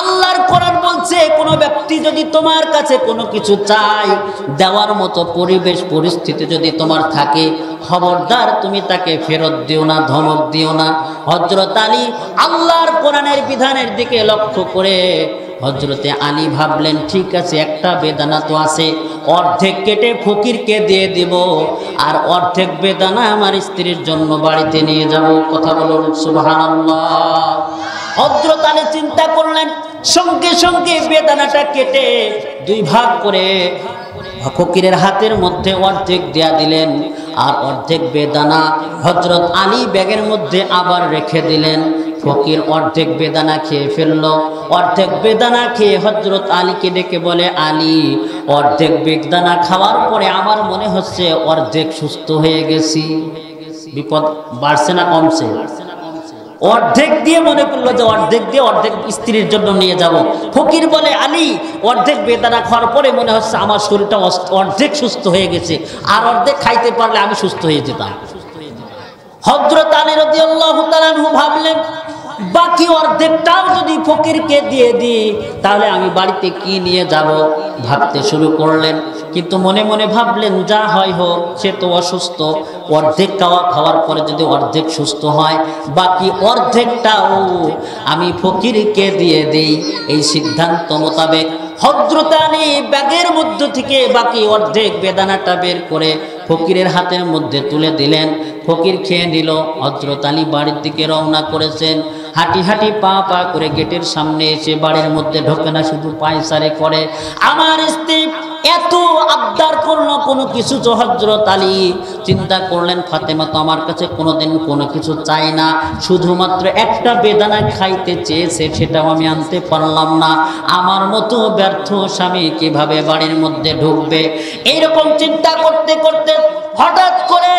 আল্লাহর কোরআন বলছে, কোনো ব্যক্তি যদি তোমার কাছে কোনো কিছু চায়, দেওয়ার মতো পরিবেশ পরিস্থিতি যদি তোমার থাকে, খবরদার তুমি তাকে ফেরত দিও না, ধমক দিও না। হযরত আলী আল্লাহর কোরআনের বিধানের দিকে লক্ষ্য করে হযরতে আলী ভাবলেন, ঠিক আছে, একটা বেদানা তো আছে, অর্ধেক কেটে ফকিরকে দিয়ে দিব, আর অর্ধেক বেদানা আমার স্ত্রীর জন্য বাড়িতে নিয়ে যাব। কথা বলুন সুবহানাল্লাহ। হযরত আলী চিন্তা করলেন, সঙ্গে সঙ্গে বেদানাটা কেটে 2 ভাগ করে ফকিরের হাতের মধ্যে অর্ধেক দেয়া দিলেন, আর অর্ধেক বেদানা হযরত আলী ব্যাগের মধ্যে আবার রেখে দিলেন। ফকির অর্ধেক বেদানা খেয়ে ফেললো। অর্ধেক বেদানা খেয়ে হযরত আলীকে ডেকে বলে, আলী, অর্ধেক বেদানা খাওয়ার পরে আমার মনে হচ্ছে অর্ধেক সুস্থ হয়ে গেছি। বিপদ বাড়ছে না কমছে? অর্ধেক দিয়ে মনে করলো যে অর্ধেক দিয়ে অর্ধেক স্ত্রীর জন্য নিয়ে যাব। ফকির বলে, আলী, অর্ধেক বেদানা খাওয়ার পরে মনে হচ্ছে আমার শরীরটা অর্ধেক সুস্থ হয়ে গেছে, আর অর্ধেক খাইতে পারলে আমি সুস্থ হয়ে যেতাম। হযরত আলী রাদিয়াল্লাহু তাআলা আনহু ভাবলেন, বাকি অর্ধেকটাও যদি ফকিরকে দিয়ে দিই, তাহলে আমি বাড়িতে কি নিয়ে যাব? ভাবতে শুরু করলেন, কিন্তু মনে মনে ভাবলেন, যা হয় হোক, সে তো অসুস্থ, অর্ধেক খাওয়ার পরে যদি অর্ধেক সুস্থ হয়, বাকি অর্ধেকটাও আমি ফকিরকে দিয়ে দিই। এই সিদ্ধান্ত মোতাবেক হযরত আলী ব্যাগের মধ্য থেকে বাকি অর্ধেক বেদানাটা বের করে ফকিরের হাতের মধ্যে তুলে দিলেন। ফকির খেয়ে নিল। হযরত আলী বাড়ির দিকে রওনা করেছেন। হাঁটি হাঁটি পা করে গেটের সামনে এসে বাড়ির মধ্যে ঢোকে না, শুধু পায়চারি করে। আমার স্ত্রী এত আবদার করলো কোনো কিছু। তো হযরত আলী চিন্তা করলেন ফাতেমা তো আমার কাছে কোনোদিন কোনো কিছু চায় না, শুধুমাত্র একটা বেদানা খাইতে চেয়েছে, সেটাও আমি আনতে পারলাম না। আমার মতো ব্যর্থ স্বামী কিভাবে বাড়ির মধ্যে ঢুকবে? এইরকম চিন্তা করতে করতে হঠাৎ করে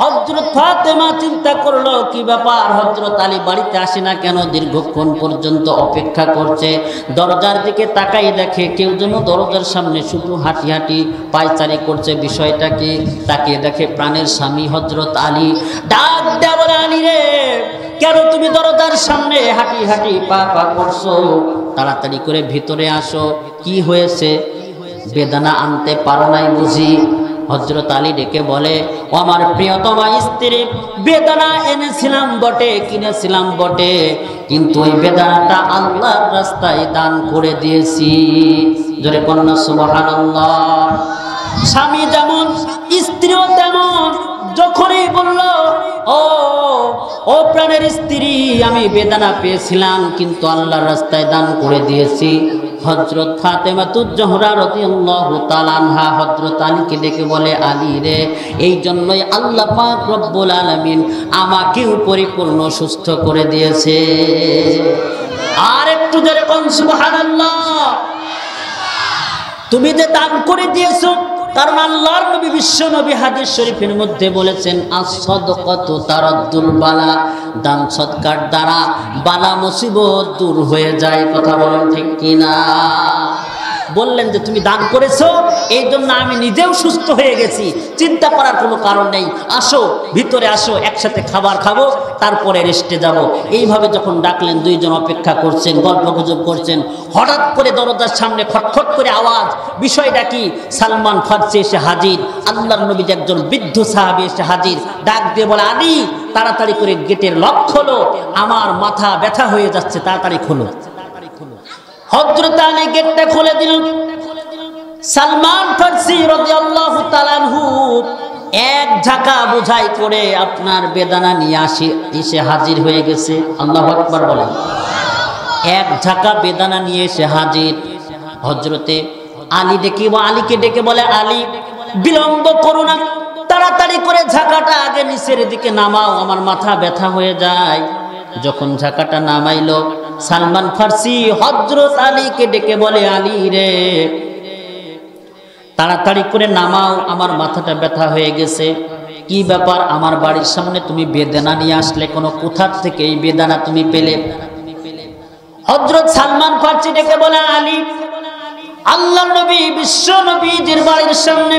হযরত ফাতেমা চিন্তা করলো কি ব্যাপার, হযরত আলী বাড়িতে আসে না কেন? দীর্ঘক্ষণ পর্যন্ত অপেক্ষা করছে, দরজার দিকে তাকাই দেখে কেউ যেন দরজার সামনে শুধু হাঁটি হাঁটি পায়চারি করছে। বিষয়টা কি? তাকিয়ে দেখে প্রাণের স্বামী হযরত আলী। ডাক দেয়া বলে, আলী রে, কেন তুমি দরজার সামনে হাঁটি হাঁটি পা পা করছো? তাড়াতাড়ি করে ভিতরে আসো। কি হয়েছে? বেদানা আনতে পারো নাই বুঝি? হযরত আলী ডেকে বলে, ও আমার প্রিয়তমা স্ত্রী, বেদানা এনেছিলাম বটে, কিনেছিলাম বটে, কিন্তু ওই বেদানাটা আল্লাহর রাস্তায় দান করে দিয়েছি। জোরে কন্যা সুবহানাল্লাহ। স্বামী যেমন স্ত্রীও তেমন। যখনই বলল, ও প্রাণের স্ত্রী, আমি বেদানা পেয়েছিলাম কিন্তু আল্লাহর রাস্তায় দান করে দিয়েছি, হযরত ফাতেমাতুজ জোহরা রাদিয়াল্লাহু তাআলা আনহা হযরত আলীকে ডেকে বলে, আলী রে, এই জন্যই আল্লাহ পাক রব্বুল আলামিন আমাকেও পরিপূর্ণ সুস্থ করে দিয়েছে। আর একটু জোরে কোন সুবহানাল্লাহ। তুমি যে দান করে দিয়েছো, কারণ আল্লাহর নবী বিশ্ব নবী হাদিস শরীফের মধ্যে বলেছেন, আস-সাদকাতু তারাদ্দুল বালা, দান সদকার দ্বারা বালা মুসিবত দূর হয়ে যায়। কথা বলেন ঠিক কিনা? বললেন যে তুমি দান করেছো, এই জন্য আমি নিজেও সুস্থ হয়ে গেছি, চিন্তা করার কোনো কারণ নেই, আসো ভিতরে আসো, একসাথে খাবার খাবো, তারপরে রেস্টে যাব। এইভাবে যখন ডাকলেন, দুইজন অপেক্ষা করছেন, গল্পগুজব করছেন। হঠাৎ করে দরজার সামনে খটখট করে আওয়াজ। বিষয়টা কি? সালমান ফারসি এসে হাজির, আল্লাহর নবীর একজন বৃদ্ধ সাহাবী এসে হাজির। ডাক দিয়ে বলে, আলী, তাড়াতাড়ি করে গেটের লক খোলো, আমার মাথা ব্যথা হয়ে যাচ্ছে, তাড়াতাড়ি খোলো। হযরত আলী গেটটা খুলে দিল। সালমান ফারসি রাদিয়াল্লাহু তাআলা আনহু এক ঝাঁকা বোঝাই করে আপনার বেদানা নিয়ে এসে হাজির হয়ে গেছে। আল্লাহু আকবার বলেন। এক ঝাঁকা বেদানা নিয়ে এসে হাজির। হযরতে আলীকে ডেকে বলে, আলী, বিলম্ব করো না, তাড়াতাড়ি করে ঝাঁকাটা আগে নিচের দিকে নামাও, আমার মাথা ব্যথা হয়ে যায়। যখন ঝাঁকাটা নামাইলো, সালমান ফারসি হযরত আলীকে ডেকে বলে, আলী রে, তাড়াতাড়ি করে নামাও, আমার মাথাটা ব্যথা হয়ে গেছে। কি ব্যাপার? আমার বাড়ির সামনে তুমি বেদানা নিয়ে আসলে, কোনো কোথা থেকে এই বেদানা তুমি পেলে? হযরত সালমান ফারসি ডেকে বলে, আলী, আল্লাহর নবী বিশ্ব নবীজির বাড়ির সামনে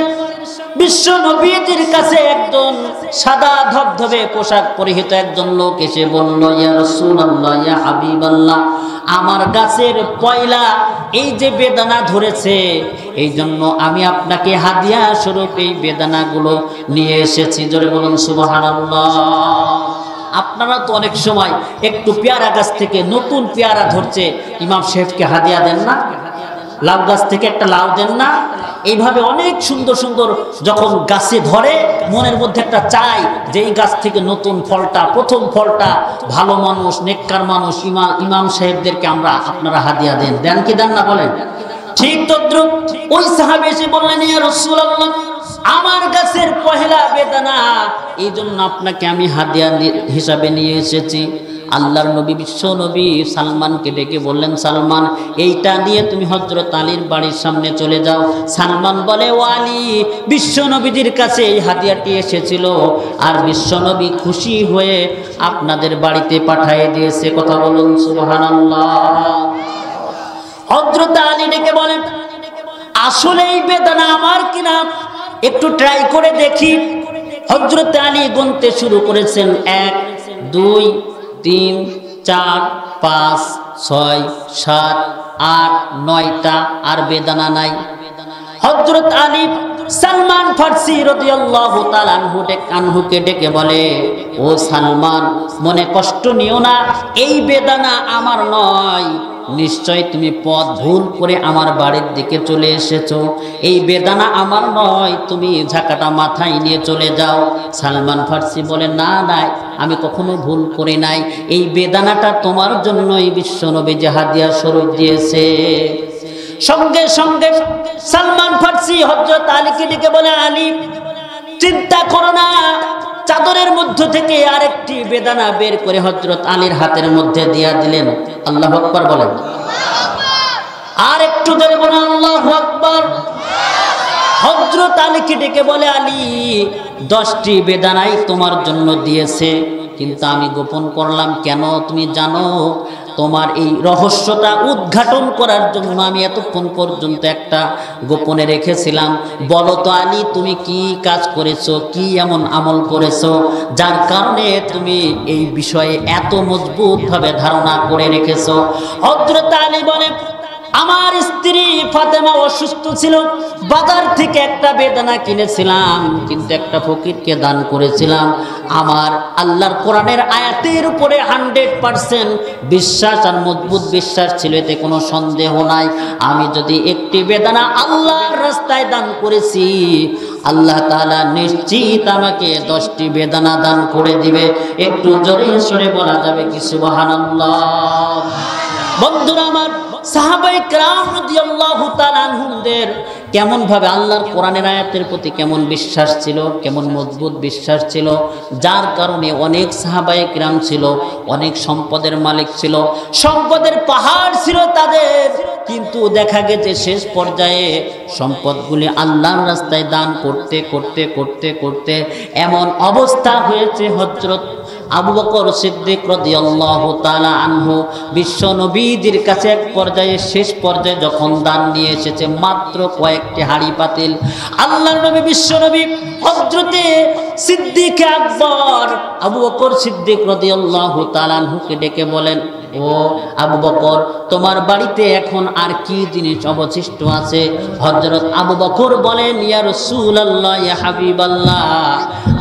বিশ্ব নবীজির কাছে একজন সাদা ধবধবে পোশাক পরিহিত একজন লোক এসে বলল, ইয়া রাসূলুল্লাহ, ইয়া হাবিবাল্লাহ, আমার গাছের পয়লা এই যে বেদানা ধরেছে, এই জন্য আমি আপনাকে হাদিয়া স্বরূপ এই বেদানাগুলো নিয়ে এসেছি। জোরে বলুন সুবহানাল্লাহ। আপনারা তো অনেক সময় একটু পেয়ারা গাছ থেকে নতুন পেয়ারা ধরছে, ইমাম সাহেবকে হাদিয়া দেন না? লাউ গাছ থেকে একটা লাউ দেন না? এইভাবে অনেক সুন্দর সুন্দর যখন গাছে ধরে, মনের মধ্যে একটা চাই যে এই গাছ থেকে নতুন ফলটা, প্রথম ফলটা, ভালো মানুষ, নেককার মানুষ, ইমাম সাহেবদেরকে আপনারা হাদিয়া দেন। দেন কি দেন না বলেন? ঠিক তদ্রুপ ওই সাহাবী এসে বললেন, ইয়া রাসূলুল্লাহ, আমার গাছের পহেলা বেদানা, এই জন্য আপনাকে আমি হাদিয়া হিসাবে নিয়ে এসেছি। আল্লাহর নবী বিশ্ব নবী সালমানকে ডেকে বললেন, সালমান, এইটা নিয়ে তুমি হযরত আলীর বাড়ির সামনে চলে যাও। সালমান বলে, ও আলী, বিশ্ব নবীজির কাছে এই হাদিয়াটি এসেছিল, আর বিশ্ব নবী খুশি হয়ে আপনাদের বাড়িতে পাঠিয়ে দিয়েছে। কথা বলুন সুবহানাল্লাহ। হযরত আলী ডেকে বলেন, আসলে এই বেদানা আমার কিনা, একটু ট্রাই করে দেখি। হযরত আলী গুনতে শুরু করেছেন, 1 2 3 4 5 6 7 8 9টা, আর বেদানা নাই। হযরত আলী সালমান ফারসি রাদিয়াল্লাহু তাআলা আনহুকে ডেকে বলে, ও সালমান, মনে কষ্ট নিও না, এই বেদানা আমার নয়, নিশ্চয় তুমি পথ ভুল করে আমার বাড়ির দিকে চলে এসেছো, এই বেদানা আমার নয়, তুমি ঝাঁকাটা মাথায় নিয়ে চলে যাও। সালমান ফারসি বলে, না না, আমি কখনো ভুল করি নাই, এই বেদানাটা তোমার জন্যই বিশ্বনবী যে হাদিয়া স্বরূপ দিয়েছে। সঙ্গে সঙ্গে সালমান ফারসি হযরত আলীকে ডেকে বলে, আলী চিন্তা করো না। চাদরের মধ্য থেকে আরেকটি বেদানা বের করে হযরত আলীর হাতের মধ্যে দিয়া দিলেন। আল্লাহু আকবার বলেন। আর একটু জোরে বলেন আল্লাহু আকবার। হযরত আলীকে ডেকে বলে, আলী 10টি বেদানাই তোমার জন্য দিয়েছে, কিন্তু আমি গোপন করলাম কেন তুমি জানো? তোমার এই রহস্যটা উদ্ঘাটন করার জন্য আমি এতক্ষণ পর্যন্ত একটা গোপনে রেখেছিলাম। বলো তো আলী, তুমি কি কাজ করেছো, কি এমন আমল করেছো যার কারণে তুমি এই বিষয়ে এত মজবুতভাবে ধারণা করে রেখেছো? হযরত আলী বলে, আমার স্ত্রী ফাতেমা অসুস্থ ছিল, বাজার থেকে একটা বেদানা কিনেছিলাম, কিন্তু একটা ফকিরকে দান করেছিলাম। আমার আল্লাহর কোরআনের আয়াতের উপরে 100% বিশ্বাস আর মজবুত বিশ্বাস ছিল, এতে কোনো সন্দেহ নাই। আমি যদি একটি বেদানা আল্লাহর রাস্তায় দান করেছি, আল্লাহ তাআলা নিশ্চিত আমাকে 10টি বেদানা দান করে দিবে। একটু জোরে সরে বলা যাবে কি সুবহানাল্লাহ? বন্ধুরা আমার, সাহাবায়ে কেরাম রাদিয়াল্লাহু তাআলা আনহুমদের কেমন ভাবে আল্লাহর কোরআনের আয়াতের প্রতি কেমন বিশ্বাস ছিল, কেমন মজবুত বিশ্বাস ছিল, যার কারণে অনেক সাহাবায়ে কেরাম ছিল, অনেক সম্পদের মালিক ছিল, সম্পদের পাহাড় ছিল তাদের। কিন্তু দেখা গেছে শেষ পর্যায়ে সম্পদগুলি আল্লাহর রাস্তায় দান করতে করতে করতে করতে এমন অবস্থা হয়েছে, হযরত আবু বকর সিদ্দিক রাদিয়াল্লাহু তাআলা আনহু বিশ্ব নবীদের কাছে এক পর্যায়ে শেষ পর্যায়ে যখন দান নিয়ে এসেছে মাত্র কয়েকটি হাঁড়ি পাতিল, আল্লাহর নবী বিশ্ব নবী হযরতে সিদ্দিক আকবর আবু বকর সিদ্দিক রাদিয়াল্লাহু তাআলা আনহুকে ডেকে বলেন, ও আবু বকর, তোমার বাড়িতে এখন আর কি জিনিস অবশিষ্ট আছে? হযরত আবু বকর বলেন, ইয়া রাসূলুল্লাহ, ইয়া হাবিবাল্লাহ,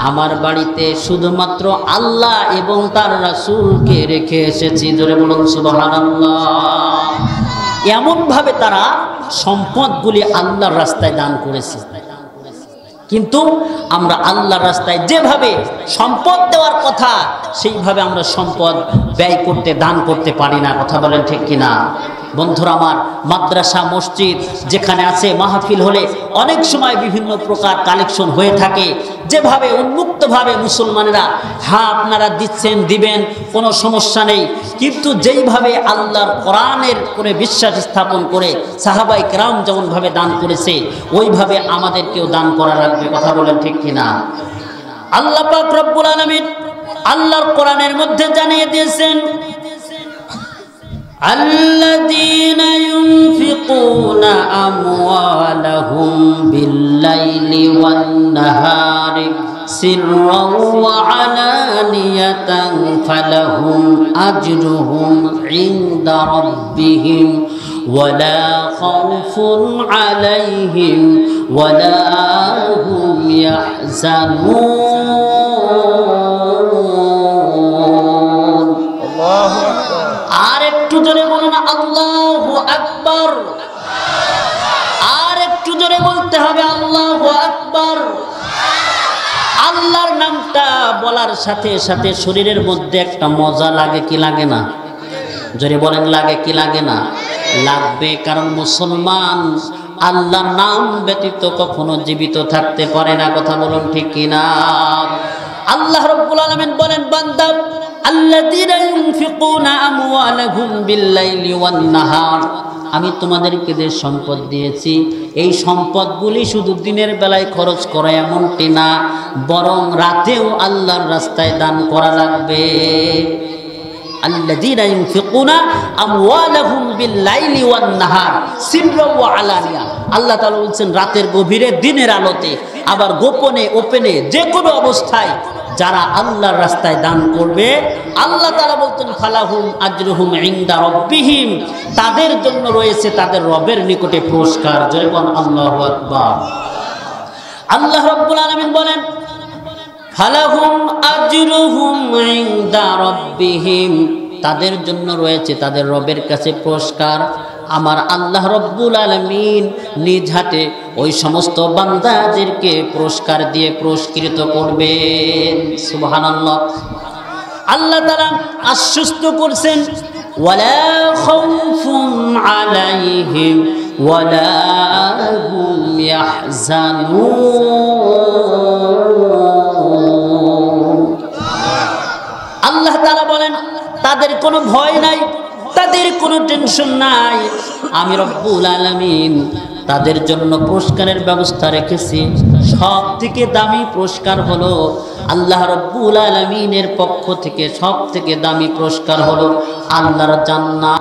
আমার বাড়িতে শুধুমাত্র আল্লাহ এবং তার রাসূলকে রেখে এসেছি। জোরে বলুন সুবহানাল্লাহ। এমন ভাবে তারা সম্পদগুলি আল্লাহর রাস্তায় দান করেছে। কিন্তু আমরা আল্লাহর রাস্তায় যেভাবে সম্পদ দেওয়ার কথা সেইভাবে আমরা সম্পদ ব্যয় করতে, দান করতে পারি না। কথা বলেন ঠিক কিনা? বন্ধুরা আমার, মাদ্রাসা মসজিদ যেখানে আছে, মাহফিল হলে অনেক সময় বিভিন্ন প্রকার কালেকশন হয়ে থাকে। যেভাবে উন্মুক্তভাবে মুসলমানেরা, হ্যাঁ আপনারা দিচ্ছেন, দিবেন, কোনো সমস্যা নেই, কিন্তু যেইভাবে আল্লাহর কোরআনের করে বিশ্বাস স্থাপন করে সাহাবায়ে কেরাম যেমনভাবে দান করেছে, ওইভাবে আমাদেরকেও দান করা লাগবে। কথা বলেন ঠিক কিনা? আল্লাহ পাক রব্বুল আলামিন আল্লাহর কোরআনের মধ্যে জানিয়ে দিয়েছেন, الذين ينفقون أموالهم بالليل والنهار سرا وعلانية فلهم أجرهم عند ربهم ولا خوف عليهم ولا هم يحزنون. الله أكبر. আর একটু জোরে বলুন আল্লাহু আকবার। আর একটু জোরে বলতে হবে আল্লাহু আকবার। আল্লাহর নামটা বলার সাথে সাথে শরীরের মধ্যে একটা মজা লাগে কি লাগে না? জোরে বলেন, লাগে কি লাগে না? লাগবে, কারণ মুসলমান আল্লাহর নাম ব্যতীত কখনো জীবিত থাকতে পারে না। কথা বলুন ঠিক কিনা? আল্লাহ রাব্বুল আলামিন বলেন, বান্দা আল্লাযীনা ইউনফিকুনা আমওয়ালাহুম বিল-লাইলি ওয়ান-নাহার, আমি তোমাদেরকে যে সম্পদ দিয়েছি, এই সম্পদগুলি শুধু দিনের বেলায় খরচ করা এমনটি না, বরং রাতেও আল্লাহর রাস্তায় দান করা লাগবে। আল্লাযীনা ইউনফিকুনা আমওয়ালাহুম বিল-লাইলি ওয়ান-নাহার সিররাও ওয়া আলানিয়া। আল্লাহ তাআলা বলছেন রাতের গভীরে, দিনের আলোতে, আবার গোপনে, ওপেনে, যে কোনো অবস্থায় যারা আল্লাহর রাস্তায় দান করবে, আল্লাহ তাআলা বলতেন ফালাহুম আজরুহুম ইনদা রাব্বিহিম, তাদের জন্য রয়েছে তাদের রবের নিকটে পুরস্কার। জয় বলেন আল্লাহু আকবার। আল্লাহ রাব্বুল আলামিন বলেন ফালাহুম আজরুহুম ইনদা রাব্বিহিম, তাদের জন্য রয়েছে তাদের রবের কাছে পুরস্কার। আমার আল্লাহ রব্বুল আলামিন নিজ হাতে ওই সমস্ত বান্দাদেরকে পুরস্কার দিয়ে পুরস্কৃত করবেন। সুবহানাল্লাহ। আল্লাহ তাআলা আশ্বস্ত করছেন, ওয়ালা খাউফুন আলাইহিম ওয়ালা হুম يحزنون আল্লাহ তাআলা বলেন তাদের কোনো ভয় নাই, তাদের কোনো টেনশন নাই। আমি রব্বুল আলামিন তাদের জন্য পুরস্কারের ব্যবস্থা রেখেছি। সব থেকে দামি পুরস্কার হলো আল্লাহ রব্বুল আলামিনের পক্ষ থেকে সব থেকে দামি পুরস্কার হলো আল্লাহর জান্নাত।